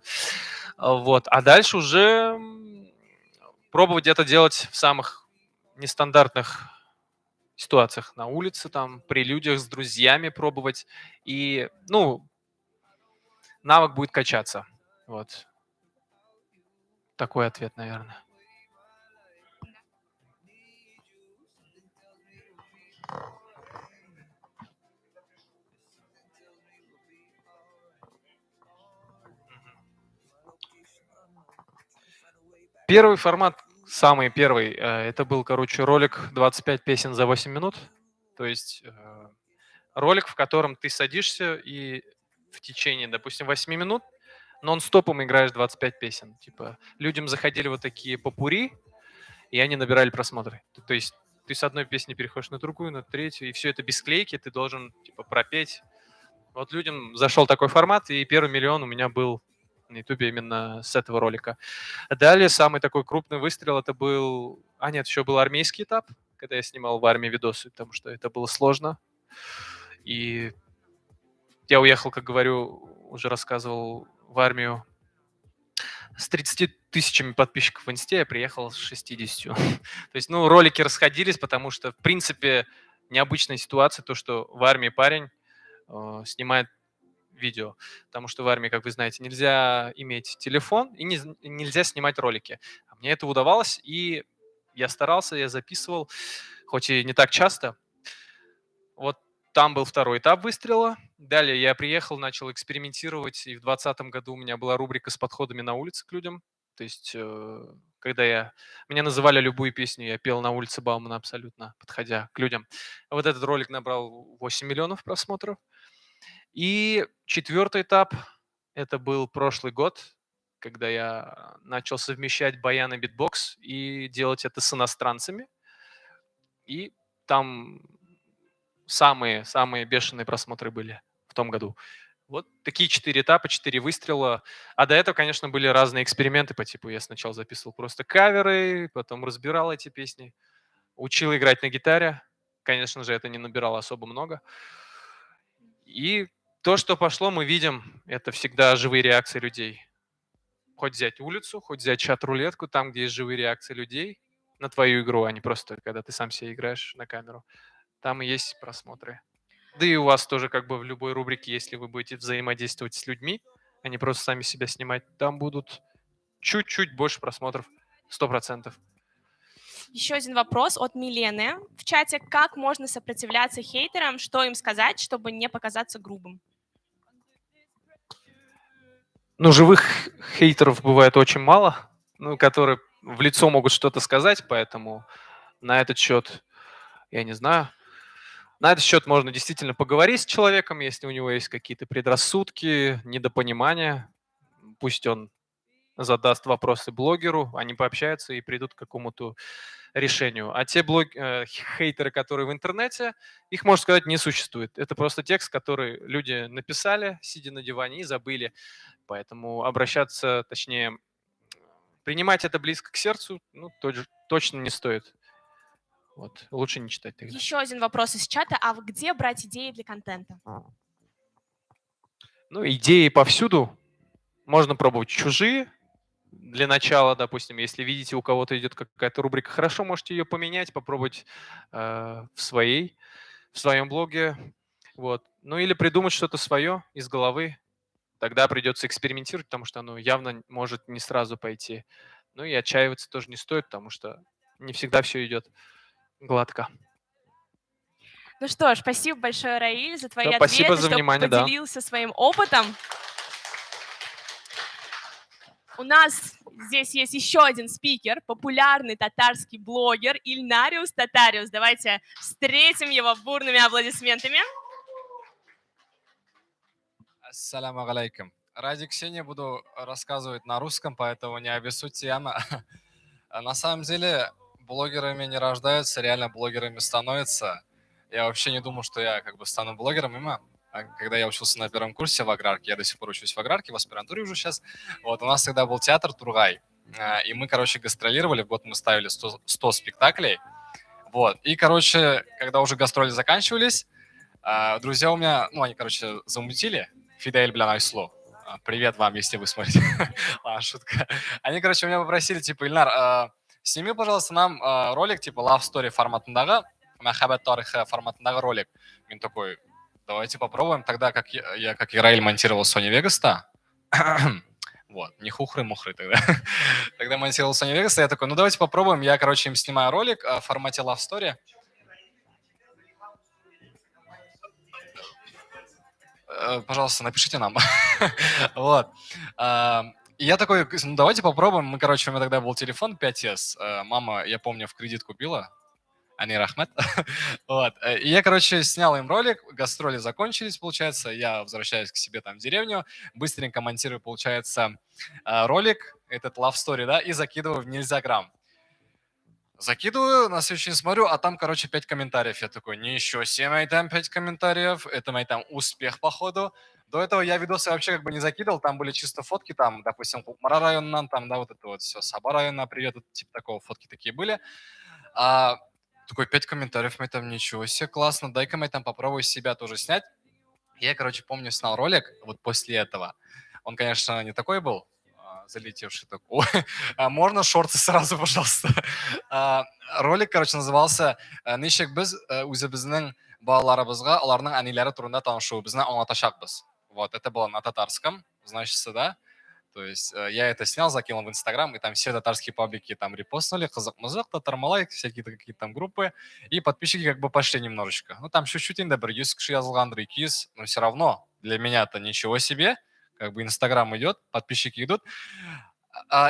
Вот. А дальше уже пробовать это делать в самых нестандартных ситуациях, на улице, там, при людях, с друзьями пробовать. И, навык будет качаться. Вот. Такой ответ, наверное. Первый формат, самый первый, это был, ролик 25 песен за 8 минут. То есть ролик, в котором ты садишься и в течение, допустим, 8 минут нон-стопом играешь 25 песен. Типа людям заходили вот такие попури, и они набирали просмотры. То есть ты с одной песни переходишь на другую, на третью, и все это без клейки, ты должен пропеть. Вот людям зашел такой формат, и первый миллион у меня был на YouTube именно с этого ролика. Далее самый такой крупный выстрел это был... еще был армейский этап, когда я снимал в армии видосы, потому что это было сложно. И я уехал, как говорю, уже рассказывал, в армию с 30 тысячами подписчиков в инсте, я приехал с 60. То есть, ролики расходились, потому что, в принципе, необычная ситуация, то, что в армии парень снимает видео, потому что в армии, как вы знаете, нельзя иметь телефон и нельзя снимать ролики. А мне это удавалось, и я старался, я записывал, хоть и не так часто. Вот там был второй этап выстрела. Далее я приехал, начал экспериментировать, и в 2020 году у меня была рубрика с подходами на улице к людям. То есть, когда меня называли любую песню, я пел на улице Баумана абсолютно, подходя к людям. Вот этот ролик набрал 8 миллионов просмотров. И четвертый этап, это был прошлый год, когда я начал совмещать баян и битбокс и делать это с иностранцами. И там самые бешеные просмотры были в том году. Вот такие 4 этапа, 4 выстрела. А до этого, конечно, были разные эксперименты по типу. Я сначала записывал просто каверы, потом разбирал эти песни, учил играть на гитаре. Конечно же, это не набирало особо много. И то, что пошло, мы видим, это всегда живые реакции людей. Хоть взять улицу, хоть взять чат-рулетку, там, где есть живые реакции людей на твою игру, а не просто, когда ты сам себе играешь на камеру. Там и есть просмотры. Да и у вас тоже как бы в любой рубрике, если вы будете взаимодействовать с людьми, а не просто сами себя снимать, там будут чуть-чуть больше просмотров, 100%. Еще один вопрос от Милены в чате. Как можно сопротивляться хейтерам? Что им сказать, чтобы не показаться грубым? Ну, живых хейтеров бывает очень мало, ну, которые в лицо могут что-то сказать, поэтому на этот счет, я не знаю. На этот счет можно действительно поговорить с человеком, если у него есть какие-то предрассудки, недопонимания. Пусть он задаст вопросы блогеру, они пообщаются и придут к какому-то решению. А те хейтеры, которые в интернете, их, можно сказать, не существует. Это просто текст, который люди написали, сидя на диване, и забыли. Поэтому обращаться, точнее, принимать это близко к сердцу, ну, точно не стоит. Вот. Лучше не читать тогда. Еще один вопрос из чата. А где брать идеи для контента? Ну, идеи повсюду. Можно пробовать чужие. Для начала, допустим, если видите, у кого-то идет какая-то рубрика, хорошо, можете ее поменять, попробовать в своем блоге. Вот. Ну или придумать что-то свое из головы. Тогда придется экспериментировать, потому что оно явно может не сразу пойти. Ну и отчаиваться тоже не стоит, потому что не всегда все идет гладко. Ну что ж, спасибо большое, Раиль, за твои ответы, спасибо за что внимание, да. поделился своим опытом. У нас здесь есть еще один спикер, популярный татарский блогер Ильнариус Татариус. Давайте встретим его бурными аплодисментами. Ассаламу алейкум. Ради Ксении буду рассказывать на русском, поэтому не обессудьте яма. На самом деле, блогерами не рождаются, реально блогерами становятся. Я вообще не думал, что я как бы стану блогером, когда я учился на первом курсе в аграрке, я до сих пор учусь в аграрке, в аспирантуре уже сейчас. Вот, у нас тогда был театр Тургай, и мы, короче, гастролировали, в год мы ставили 100 спектаклей. Вот, и, короче, когда уже гастроли заканчивались, друзья у меня, ну, они, короче, замутили, Фидель, бля, Айсло. Привет вам, если вы смотрите. Ладно, шутка. Они, короче, меня попросили, типа, Ильнар, сними, пожалуйста, нам ролик, типа, Love Story форматындағы, Махаббат тарихы форматындағы ролик. Мен такой, давайте попробуем. Тогда, как я как Ираиль монтировал Sony Vegas-то, вот, не хухры-мухры тогда. Тогда монтировал Sony Vegas, я такой, ну, давайте попробуем. Я, короче, им снимаю ролик в формате Love Story. Пожалуйста, напишите нам. Вот. И я такой, ну, давайте попробуем. Мы, короче, у меня тогда был телефон 5S. Мама, я помню, в кредит купила. Ани Рахмет. Вот. И я, короче, снял им ролик. Гастроли закончились, получается. Я возвращаюсь к себе там в деревню. Быстренько монтирую, получается, ролик, этот Love Story, да, и закидываю в Нельзяграм. Закидываю, на следующий день смотрю, а там, короче, 5 комментариев. Я такой, ничего себе, мои там 5 комментариев. Это мои там успех, походу. До этого я видосы вообще как бы не закидывал. Там были чисто фотки, там, допустим, Кулмара районнан, там, да, вот это вот все, Саба района, привет, вот, типа такого, фотки такие были. Такой 5 комментариев, мои там, ничего себе, классно, дай-ка мы там попробую себя тоже снять. Я, короче, помню, снял ролик вот после этого. Он, конечно, не такой был, залетевший такой. Можно шорты сразу, пожалуйста? Ролик, короче, назывался «Нишек біз өзіміздің балаларыбызға олардың әнелері турында танышуыбызны аңлаташақпыз». Вот, это было на татарском, значит, да. То есть я это снял, закинул в Инстаграм, и там все татарские паблики там репостнули, Казак-Музык, Татар-Малай, всякие какие-то там группы, и подписчики как бы пошли немножечко. Ну, там чуть-чуть инда бір 100 кіші жазылғандар, 200, но все равно для меня-то ничего себе, как бы Инстаграм идет, подписчики идут.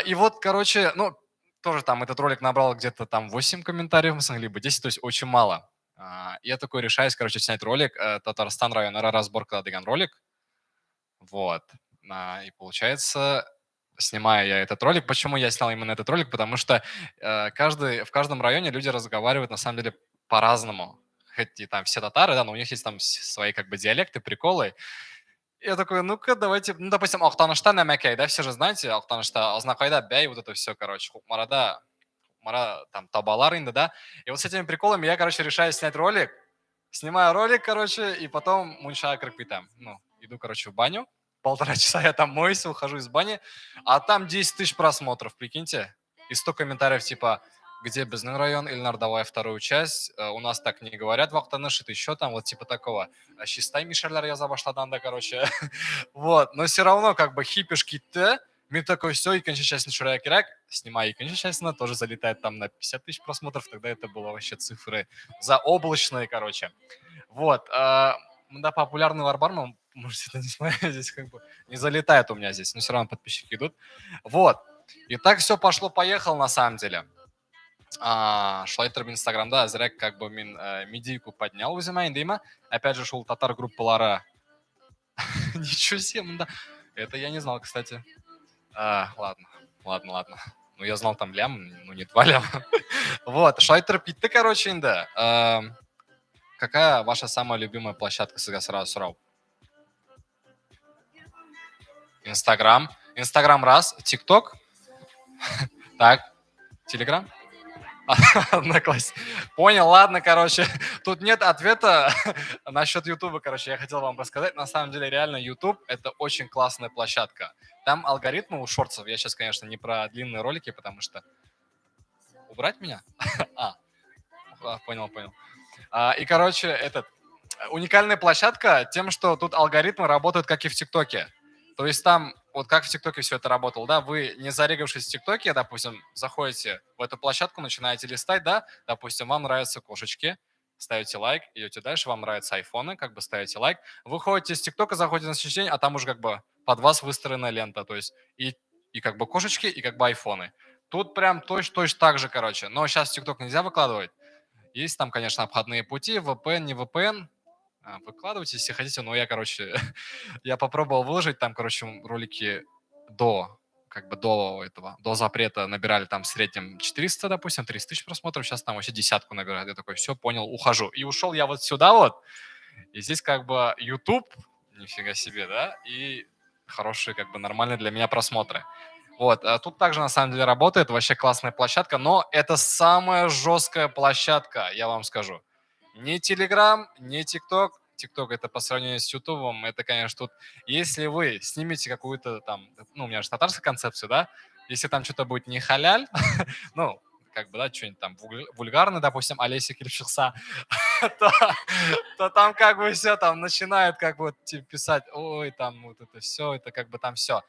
И вот, короче, ну, тоже там этот ролик набрал где-то там 8 комментариев, либо 10, то есть очень мало. Я такой решаюсь, короче, снять ролик, Татарстан района разборка деген ролик. Вот. И получается, снимаю я этот ролик. Почему я снял именно этот ролик? Потому что в каждом районе люди разговаривают на самом деле по-разному. Хоть и там все татары, да, но у них есть там свои как бы диалекты, приколы. Я такой, ну-ка, давайте, ну, допустим, Ақтанышта Намекей, да, все же знаете, Ақтанышта, Азнакайда, Бяй, вот это все, короче, Хукмарада, Хукмара, там, Табалар, инда, да. И вот с этими приколами я, короче, решаю снять ролик, снимаю ролик, короче, и потом мунша крикпитам. Ну, иду, короче, в баню, 1,5 часа я там моюсь, ухожу из бани, а там 10 тысяч просмотров, прикиньте. И 100 комментариев типа, где Безнын район, Ильнар, давай вторую часть, у нас так не говорят в Ақтаныш, это еще там, вот типа такого. Счистай, Мишеллер, я забашладан, да, короче. Вот, но все равно как бы хипишки-то, мне такой, все, и кончительно шурая кирак, снимаю и кончительно, тоже залетает там на 50 тысяч просмотров, тогда это было вообще цифры заоблачные, короче. Вот, да, популярный варбар, можете это не смотреть, здесь как бы не залетает у меня здесь, но все равно подписчики идут. Вот, и так все пошло-поехало на самом деле. Шлайтер в Инстаграм, да, зря как бы медийку поднял, вызываем дыма. Опять же, шел татар группалара. Ничего себе, да. Это я не знал, кстати. Ладно. Ну, я знал там лям, ну, не 2 ляма. Вот, Шлайтер питты, короче, да. Какая ваша самая любимая площадка сразу срау? Инстаграм. Инстаграм раз, ТикТок. Так, Телеграм. Одноклассники. Понял, ладно, короче. Тут нет ответа насчет Ютуба, короче. Я хотел вам рассказать. На самом деле, реально, Ютуб — это очень классная площадка. Там алгоритмы у шортсов. Я сейчас, конечно, не про длинные ролики, потому что... Убрать меня? Понял. И, короче, уникальная площадка тем, что тут алгоритмы работают, как и в ТикТоке. То есть там, вот как в ТикТоке все это работало, да, вы, не зарегавшись в ТикТоке, допустим, заходите в эту площадку, начинаете листать, да, допустим, вам нравятся кошечки, ставите лайк, идете дальше, вам нравятся айфоны, как бы ставите лайк, выходите из ТикТока, заходите на сочинение, а там уже как бы под вас выстроена лента, то есть и как бы кошечки, и как бы айфоны. Тут прям точно так же, короче, но сейчас в ТикТок нельзя выкладывать. Есть там, конечно, обходные пути, VPN, не VPN, выкладывайте, если хотите, но я, короче, я попробовал выложить там, короче, ролики до запрета набирали там в среднем 400, допустим, 300 тысяч просмотров, сейчас там вообще 10 набирают. Я такой, все, понял, ухожу. И ушел я вот сюда вот, и здесь как бы YouTube, нифига себе, да, и хорошие, как бы нормальные для меня просмотры. Вот, тут также на самом деле работает, вообще классная площадка, но это самая жесткая площадка, я вам скажу. Не Telegram, не TikTok. TikTok это по сравнению с YouTube, это, конечно, тут... Если вы снимете какую-то там... Ну, у меня же татарская концепция, да? Если там что-то будет не халяль, ну, как бы, да, что-нибудь там вульгарное, допустим, Олеся Кирпичса, то там как бы все там начинают как бы писать, ой, там вот это все, это как бы там все.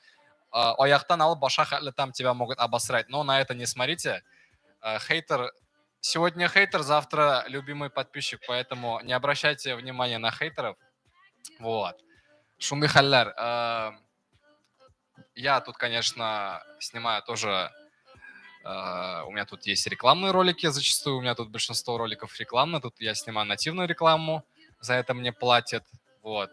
Аяқтан алып баша хәтле там тебя могут обосрать, но на это не смотрите. Хейтер... Сегодня хейтер, завтра любимый подписчик, поэтому не обращайте внимания на хейтеров. Вот. Шунды халляр. Я тут, конечно, снимаю тоже... У меня тут есть рекламные ролики зачастую. У меня тут большинство роликов рекламно. Тут я снимаю нативную рекламу. За это мне платят. Вот,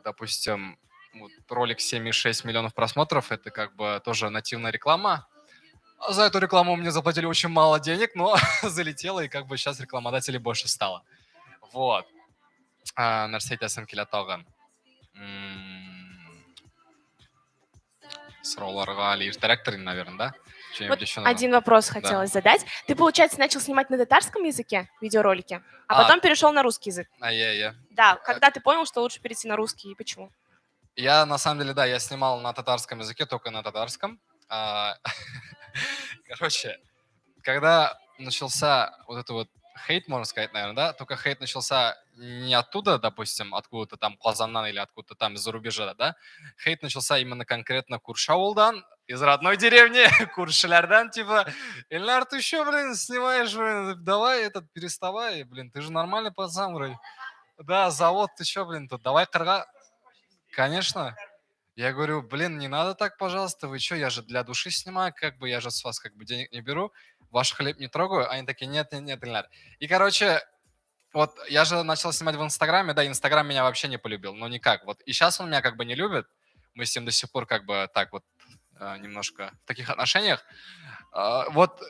допустим, вот ролик 7,6 миллионов просмотров. Это как бы тоже нативная реклама. За эту рекламу мне заплатили очень мало денег, но залетело, и как бы сейчас рекламодателей больше стало. Вот. Нарсейтесен келатаган. Срауларга или директорин, наверное, да? Вот один вопрос хотелось задать. Ты, получается, начал снимать на татарском языке видеоролики, а потом перешел на русский язык. Да, когда ты понял, что лучше перейти на русский, и почему? Я, на самом деле, да, я снимал на татарском языке, только на татарском. Короче, когда начался вот это вот хейт, можно сказать, наверное, да? Только хейт начался не оттуда, допустим, откуда-то там Казаннан или откуда-то там из-за рубежа, да? Хейт начался именно конкретно Куршаулдан, из родной деревни, Куршелярдан, типа, Эльнар, ты еще, блин, снимаешь, блин, давай этот, переставай, блин, ты же нормальный пацан, вроде. Да, завод, ты что, блин, тут давай кырга. Конечно. Я говорю, блин, не надо так, пожалуйста, вы что, я же для души снимаю, как бы, я же с вас как бы денег не беру, ваш хлеб не трогаю. Они такие, нет, нет, нет, Ильнар. И, короче, вот я же начал снимать в Инстаграме, да, Инстаграм меня вообще не полюбил, ну никак. Вот и сейчас он меня как бы не любит, мы с ним до сих пор как бы так вот немножко в таких отношениях. Вот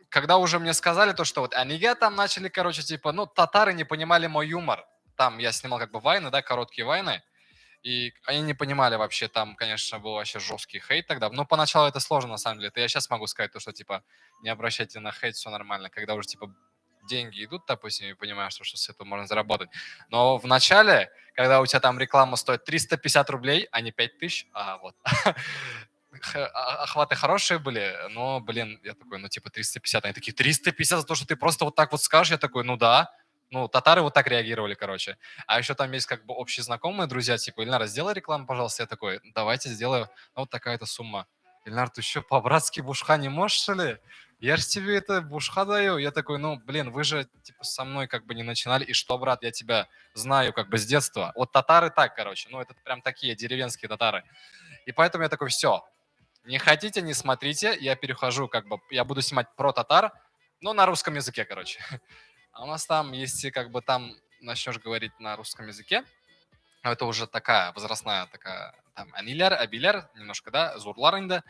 когда уже мне сказали то, что вот они там начали, короче, типа, ну, татары не понимали мой юмор. Там я снимал как бы вайны, да, короткие вайны. И они не понимали вообще, там, конечно, был вообще жесткий хейт тогда. Но поначалу это сложно, на самом деле. Это я сейчас могу сказать, то, что, типа, не обращайте на хейт, все нормально. Когда уже, типа, деньги идут, допустим, и понимаешь, что с этого можно заработать. Но в начале, когда у тебя там реклама стоит 350 рублей, а не 5000, вот. Охваты хорошие были, но, блин, я такой, ну, типа, 350. Они такие, 350 за то, что ты просто вот так вот скажешь? Я такой, ну, да. Ну, татары вот так реагировали, короче. А еще там есть как бы общие знакомые, друзья, типа, Ильнар, сделай рекламу, пожалуйста. Я такой, давайте сделаю. Ну, вот такая-то сумма. Ильнар, ты что, по-братски бушха не можешь, что ли? Я же тебе это бушха даю. Я такой, ну, блин, вы же, типа, со мной как бы не начинали. И что, брат, я тебя знаю как бы с детства. Вот татары так, короче. Ну, это прям такие деревенские татары. И поэтому я такой, все, не хотите, не смотрите. Я перехожу, как бы, я буду снимать про татар, но на русском языке, короче. А у нас там, если как бы там начнешь говорить на русском языке, это уже такая возрастная такая, там, анилер, абилер, немножко, да, зурлар инде.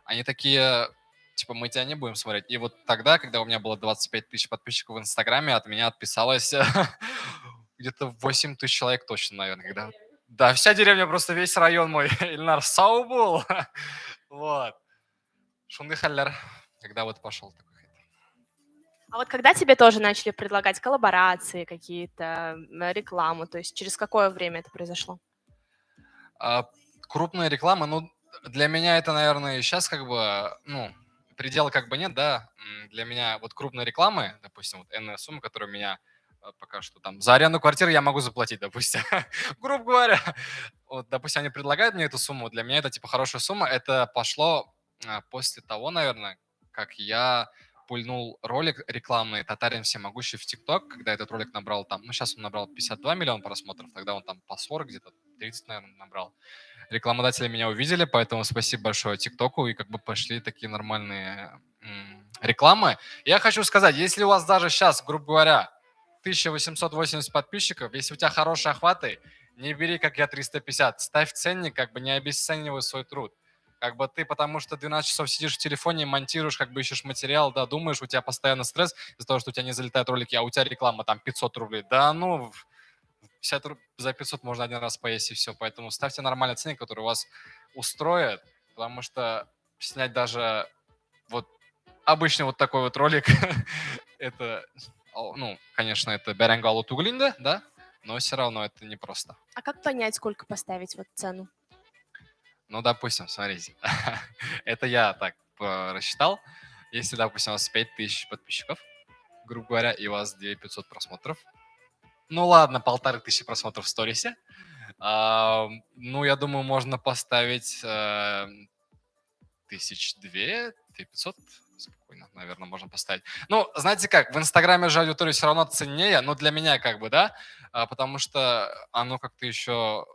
Они такие, типа, мы тебя не будем смотреть. И вот тогда, когда у меня было 25 тысяч подписчиков в Инстаграме, от меня отписалось где-то 8 тысяч человек точно, наверное. Когда... Да, вся деревня, просто весь район мой. Ильнар сау был. Вот. Шунды халлер. Когда вот пошел такой. А вот когда тебе тоже начали предлагать коллаборации какие-то, рекламу, то есть через какое время это произошло? Крупная реклама, ну, для меня это, наверное, сейчас как бы, ну, предела как бы нет, да. Для меня вот крупные рекламы, допустим, вот энная сумма, которая у меня пока что там за аренду квартиры я могу заплатить, допустим, грубо говоря. Вот, допустим, они предлагают мне эту сумму, для меня это типа хорошая сумма. Это пошло после того, наверное, как я пульнул ролик рекламный «Татарин всемогущий» в ТикТок, когда этот ролик набрал там, ну, сейчас он набрал 52 миллиона просмотров, тогда он там по 40, где-то 30, наверное, набрал. Рекламодатели меня увидели, поэтому спасибо большое ТикТоку, и как бы пошли такие нормальные рекламы. Я хочу сказать, если у вас даже сейчас, грубо говоря, 1880 подписчиков, если у тебя хорошие охваты, не бери, как я, 350, ставь ценник, как бы не обесценивай свой труд. Как бы ты, потому что 12 часов сидишь в телефоне, монтируешь, как бы ищешь материал, да, думаешь, у тебя постоянно стресс из-за того, что у тебя не залетают ролики, а у тебя реклама там 500 рублей. Да, ну, 50 за 500 можно один раз поесть и все. Поэтому ставьте нормальный ценник, который вас устроит, потому что снять даже вот обычный вот такой вот ролик, это, ну, конечно, это Беренгалу Туглинда, да, но все равно это непросто. А как понять, сколько поставить вот цену? Ну, допустим, смотрите, это я так рассчитал. Если, допустим, у вас 5000 подписчиков, грубо говоря, и у вас 2500 просмотров, ну ладно, 1500 просмотров в сторисе, ну, я думаю, можно поставить 1200-2500, спокойно, наверное, можно поставить. Ну, знаете как, в Инстаграме же аудитория все равно ценнее, но для меня как бы, да, потому что оно как-то еще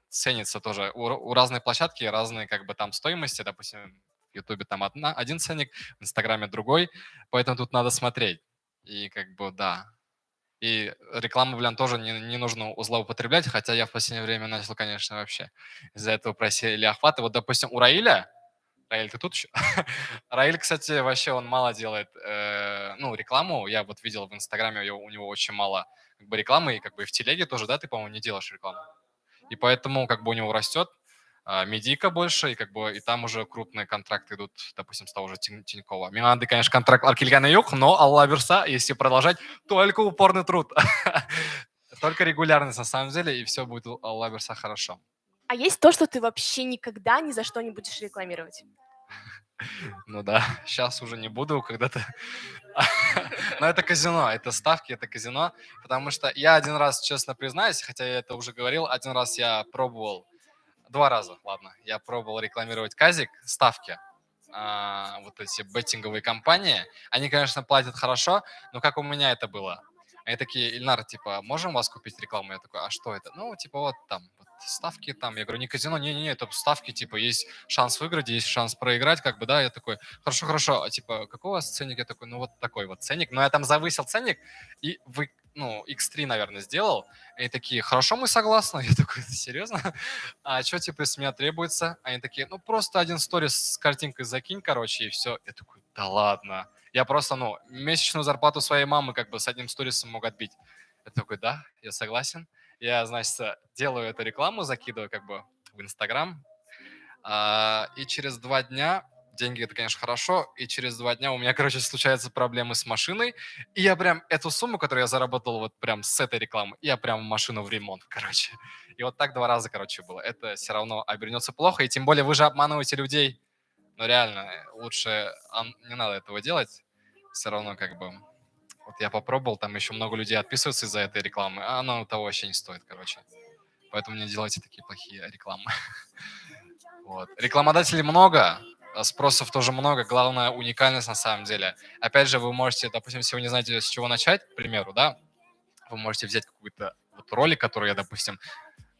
ценится тоже. У разной площадки разные как бы там стоимости, допустим, в Ютубе там один ценник, в Инстаграме другой, поэтому тут надо смотреть. И как бы, да. И рекламу, блин, тоже не нужно злоупотреблять, хотя я в последнее время начал, конечно, вообще из-за этого просили охваты. Вот, допустим, у Раиля, Раиль, ты тут еще? Раиль, кстати, вообще он мало делает, ну, рекламу. Я вот видел в Инстаграме, у него очень мало как бы рекламы, и как бы и в телеге тоже, да, ты, по-моему, не делаешь рекламу. И поэтому как бы у него растет медийка больше, и как бы и там уже крупные контракты идут, допустим, с того же Тинькова. Мне надо, конечно, контракт Аркельгана Юг, но Алла Верса, если продолжать, только упорный труд. Только регулярность на самом деле, и все будет у Алла Верса хорошо. А есть то, что ты вообще никогда ни за что не будешь рекламировать? Ну да, сейчас уже не буду, когда-то... Но это казино, это ставки, это казино, потому что я один раз, честно признаюсь, хотя я это уже говорил, один раз я пробовал, 2 раза, ладно, я пробовал рекламировать казик, ставки, вот эти беттинговые компании, они, конечно, платят хорошо, но как у меня это было? Они такие: Ильнар, типа, можем вас купить рекламу? Я такой: а что это? Ну, типа, вот там, вот ставки там. Я говорю: не казино, не-не-не, это ставки, типа, есть шанс выиграть, есть шанс проиграть, как бы, да. Я такой: хорошо, хорошо, а типа, какой у вас ценник? Я такой: ну, вот такой вот ценник. Но я там завысил ценник и ну, x3, наверное, сделал. Они такие: хорошо, мы согласны. Я такой: серьезно? А что, типа, с меня требуется? Они такие: ну, просто один сторис с картинкой закинь, короче, и все. Я такой: да ладно. Я просто, ну, месячную зарплату своей мамы как бы с одним сторисом мог отбить. Я такой: да, я согласен. Я, значит, делаю эту рекламу, закидываю как бы в Инстаграм. И через 2 дня, деньги это, конечно, хорошо, и через 2 дня у меня, короче, случаются проблемы с машиной, и я прям эту сумму, которую я заработал вот прям с этой рекламы, я прям машину в ремонт, короче. И вот так 2 раза, короче, было. Это все равно обернется плохо, и тем более вы же обманываете людей. Но реально, лучше не надо этого делать. Все равно как бы... Вот я попробовал, там еще много людей отписываются из-за этой рекламы, а оно того вообще не стоит, короче. Поэтому не делайте такие плохие рекламы. Вот. Рекламодателей много, спросов тоже много, главное уникальность на самом деле. Опять же, вы можете, допустим, если вы не знаете, с чего начать, к примеру, да, вы можете взять какой-то вот ролик, который я, допустим,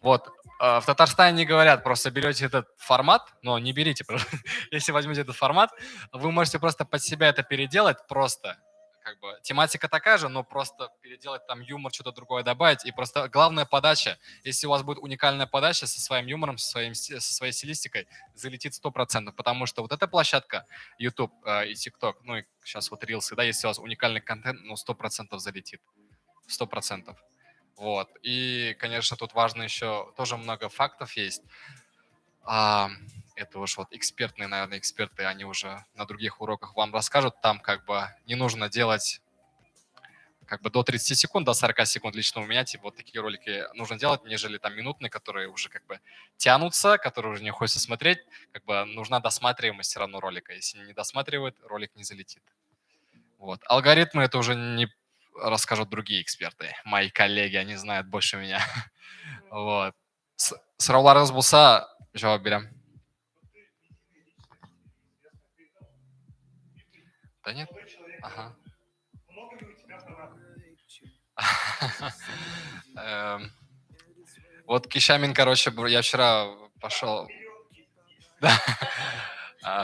вот, в Татарстане не говорят, просто берете этот формат, но не берите, если возьмете этот формат, вы можете просто под себя это переделать, просто, как бы, тематика такая же, но просто переделать там юмор, что-то другое добавить, и просто главная подача, если у вас будет уникальная подача со своим юмором, со своей стилистикой, залетит 100%, потому что вот эта площадка, YouTube и TikTok, ну и сейчас вот Reels, да, если у вас уникальный контент, ну 100% залетит, 100%. Вот. И, конечно, тут важно еще, тоже много фактов есть. Это уж вот экспертные, наверное, эксперты, они уже на других уроках вам расскажут. Там как бы не нужно делать как бы до 30 секунд, до 40 секунд. Лично у меня типа вот такие ролики нужно делать, нежели там минутные, которые уже как бы тянутся, которые уже не хочется смотреть. Как бы нужна досматриваемость все равно ролика. Если не досматривают, ролик не залетит. Вот. Алгоритмы это уже не расскажут другие эксперты. Мои коллеги, они знают больше меня. Вот. Сұрауларыңыз болса, жауап берем. Да нет? Ага. Вот Кишамин, короче, я вчера пошел... Да.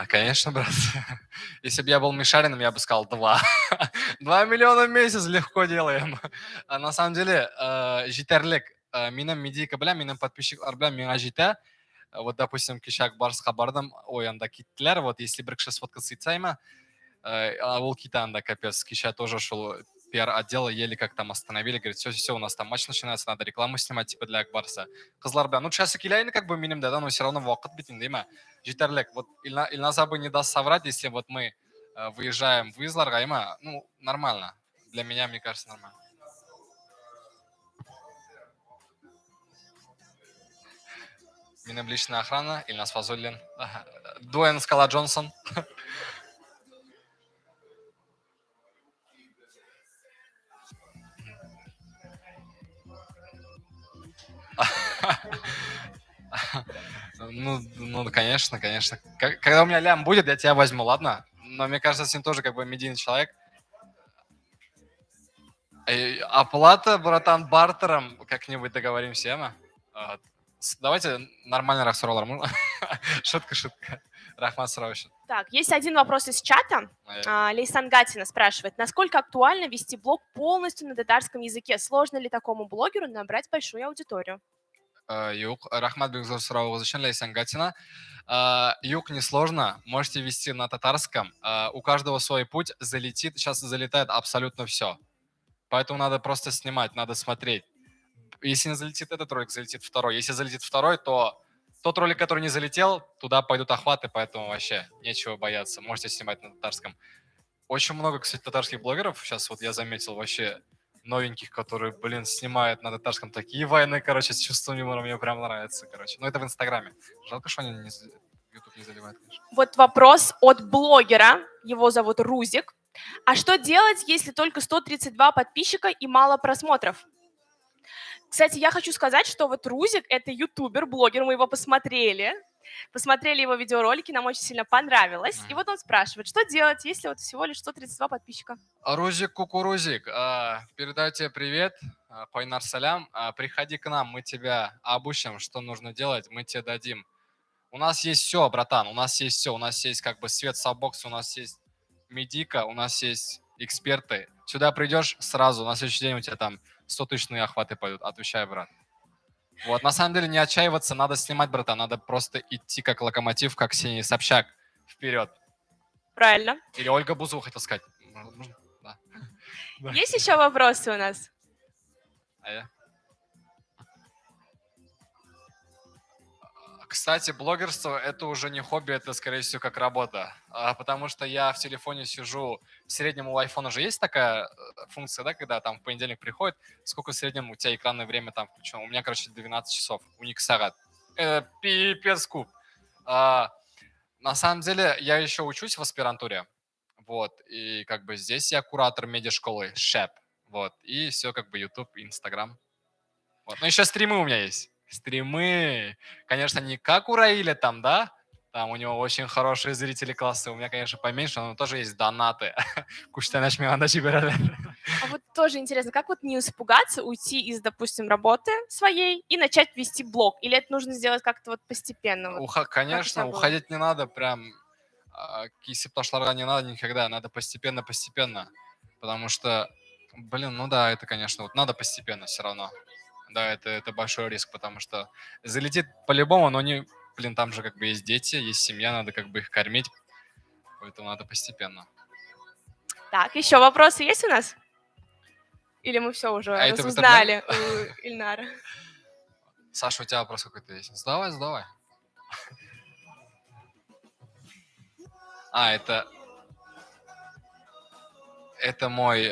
Конечно, брат. Если бы я был Мишариным, я бы сказал 2. 2 миллиона в месяц легко делаем. На самом деле, жетерлік. Менің медийка білем, менің подписчиклар білем, меңа жете. Вот, допустим, кешак Барсқа бардым, ой, анда киттілер. Вот, если бір кіші сфоткасы етсайма, ол киті анда капец. Кеша тоже шел пиар-отдела, еле как там остановили. Говорит: все, у нас там матч начинается, надо рекламу снимать, типа, для Акбарса. Қызлар бля, ну, часы келейін, как бы, минимум, да, но все равно вақыт битін, дейма. Жетерлік. Вот, Ильназа бы не даст соврать, если вот мы выезжаем в Изларға, има, ну, нормально. Для меня, мне кажется, нормально. Минем личная охрана, Ильназ Фазуллин, Дуэн Скала Джонсон. Ну, конечно. Когда у меня лям будет, я тебя возьму, ладно? Но мне кажется, с ним тоже как бы медийный человек. Оплата, братан, бартером как-нибудь договоримся, ма? Давайте нормально рахсуралар. Шутка. Рахмат Сарович. Так, есть один вопрос из чата. Лейсан Гатина спрашивает: насколько актуально вести блог полностью на татарском языке? Сложно ли такому блогеру набрать большую аудиторию? Юг. Рахмат Бекзор Сарович, Лейсан Гатина. Юг не сложно. Можете вести на татарском. У каждого свой путь. Залетит. Сейчас залетает абсолютно все. Поэтому надо просто снимать, надо смотреть. Если не залетит этот ролик, залетит второй. Если залетит второй, то тот ролик, который не залетел, туда пойдут охваты, поэтому вообще нечего бояться. Можете снимать на татарском. Очень много, кстати, татарских блогеров. Сейчас вот я заметил вообще новеньких, которые, блин, снимают на татарском такие войны, короче, с чувством юмора. Мне прям нравится, короче. Но это в Инстаграме. Жалко, что они YouTube не заливает, конечно. Вот вопрос от блогера, его зовут Рузик. А что делать, если только 132 подписчика и мало просмотров? Кстати, я хочу сказать, что вот Рузик — это ютубер, блогер, мы его посмотрели его видеоролики, нам очень сильно понравилось. И вот он спрашивает, что делать, если вот всего лишь 132 подписчика? Рузик, кукурузик, передаю тебе привет, Пайнар салям, приходи к нам, мы тебя обучим, что нужно делать, мы тебе дадим. У нас есть все, братан, у нас есть все, у нас есть как бы свет саббокс, у нас есть медика, у нас есть эксперты. Сюда придешь сразу, на следующий день у тебя там 100-тысячные охваты пойдут, отвечай, брат. Вот, на самом деле не отчаиваться, надо снимать, братан, надо просто идти как локомотив, как Ксения Собчак, вперед. Правильно. Или Ольга Бузова хотел сказать. Да. Есть еще вопросы у нас? Кстати, блогерство — это уже не хобби, это, скорее всего, как работа. Потому что я в телефоне сижу, в среднем у iPhone уже есть такая функция, да, когда там в понедельник приходит, сколько в среднем у тебя экранное время там включено. У меня, короче, 12 часов, у них сагат. Это пипец куб. На самом деле, я еще учусь в аспирантуре. Вот, и как бы здесь я куратор медиашколы, ШЭП. Вот, и все как бы YouTube, Instagram. Вот, но еще стримы у меня есть. Стримы, конечно, не как у Раиля там, да? Там у него очень хорошие зрители классы. У меня, конечно, поменьше, но тоже есть донаты. А вот тоже интересно, как вот не испугаться, уйти из, допустим, работы своей и начать вести блог? Или это нужно сделать как-то вот постепенно? Вот, конечно, уходить не надо прям. Кисіп ташларға не надо никогда. Надо постепенно. Потому что, блин, ну да, это, конечно, вот надо постепенно все равно. Да, это большой риск, потому что залетит по-любому, но не, блин, там же как бы есть дети, есть семья, надо как бы их кормить, поэтому надо постепенно. Так, еще вопросы есть у нас? Или мы все уже узнали у Ильнара? Саша, у тебя вопрос какой-то есть? Задавай. Это мой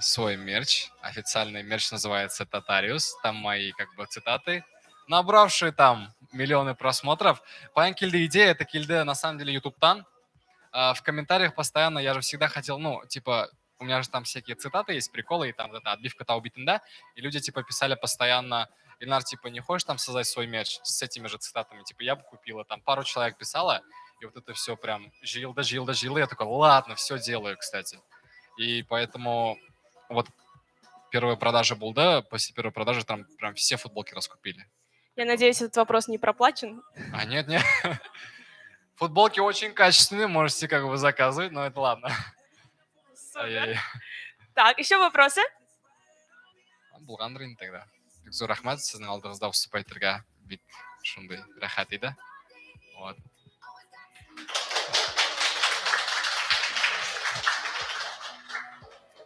свой мерч, официальный мерч называется Татариус, там мои как бы цитаты, набравшие там миллионы просмотров. Паян килде идея, это килде на самом деле ютубтан. В комментариях постоянно, я же всегда хотел, ну, типа, у меня же там всякие цитаты есть, приколы, и там это отбивка таубитында, и люди типа писали постоянно, Ильнар, типа, не хочешь там создать свой мерч с этими же цитатами, типа, я бы купила, там пару человек писала, и вот это все прям жил, я такой, ладно, все делаю, кстати. И поэтому вот первая продажа был, да, после первой продажи там прям все футболки раскупили. Я надеюсь, этот вопрос не проплачен. Нет. Футболки очень качественные, можете как бы заказывать, но это ладно. Супер. Так, еще вопросы? Булгандрин тогда. Зор рахмат, сіздің алдыңызда выступайтерға бит шундай рахат еді. Вот.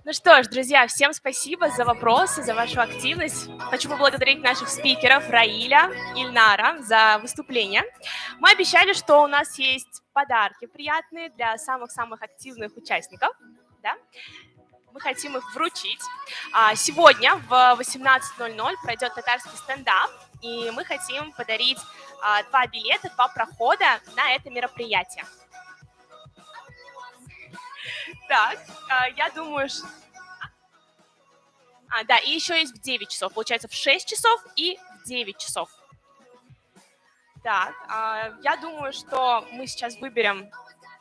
Ну что ж, друзья, всем спасибо за вопросы, за вашу активность. Хочу поблагодарить наших спикеров Раиля, Ильнара за выступление. Мы обещали, что у нас есть подарки приятные для самых-самых активных участников. Да? Мы хотим их вручить. Сегодня в 18:00 пройдет татарский стендап, и мы хотим подарить 2 билета, 2 прохода на это мероприятие. Так, я думаю, что... Да, и еще есть в 9 часов. Получается, в 6 часов и в 9 часов. Так, я думаю, что мы сейчас выберем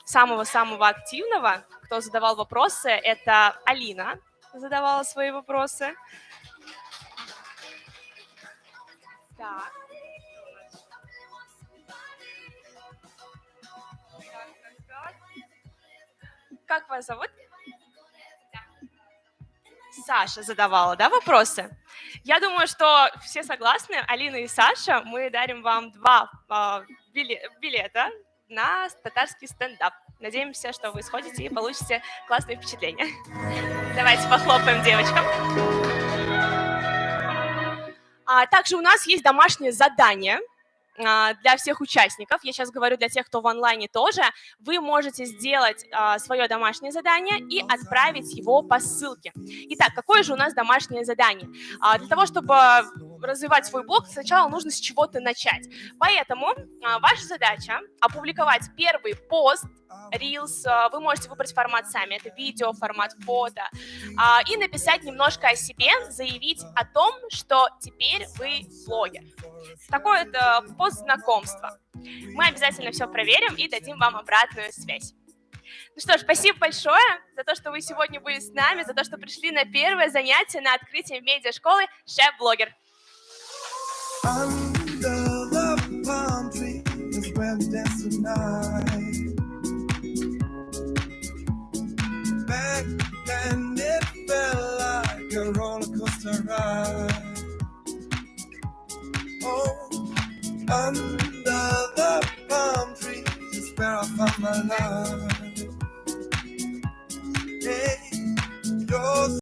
самого-самого активного, кто задавал вопросы. Это Алина задавала свои вопросы. Так. Как вас зовут? Саша задавала, да, вопросы? Я думаю, что все согласны, Алина и Саша, мы дарим вам 2 билета на татарский стендап. Надеемся, что вы сходите и получите классные впечатления. Давайте похлопаем девочкам. Также у нас есть домашнее задание для всех участников. Я сейчас говорю для тех, кто в онлайне тоже. Вы можете сделать свое домашнее задание и отправить его по ссылке. Итак, какое же у нас домашнее задание? Для того, чтобы развивать свой блог, сначала нужно с чего-то начать. Поэтому ваша задача опубликовать первый пост, Reels, вы можете выбрать формат сами, это видео, формат фото, и написать немножко о себе, заявить о том, что теперь вы блогер. Такое это пост знакомства. Мы обязательно все проверим и дадим вам обратную связь. Ну что ж, спасибо большое за то, что вы сегодня были с нами, за то, что пришли на первое занятие на открытие медиашколы «Шеф-блогер». Under the palm tree is where we dance tonight. Back then it felt like a roller coaster ride. Oh, under the palm tree is where I found my love. Hey, yours.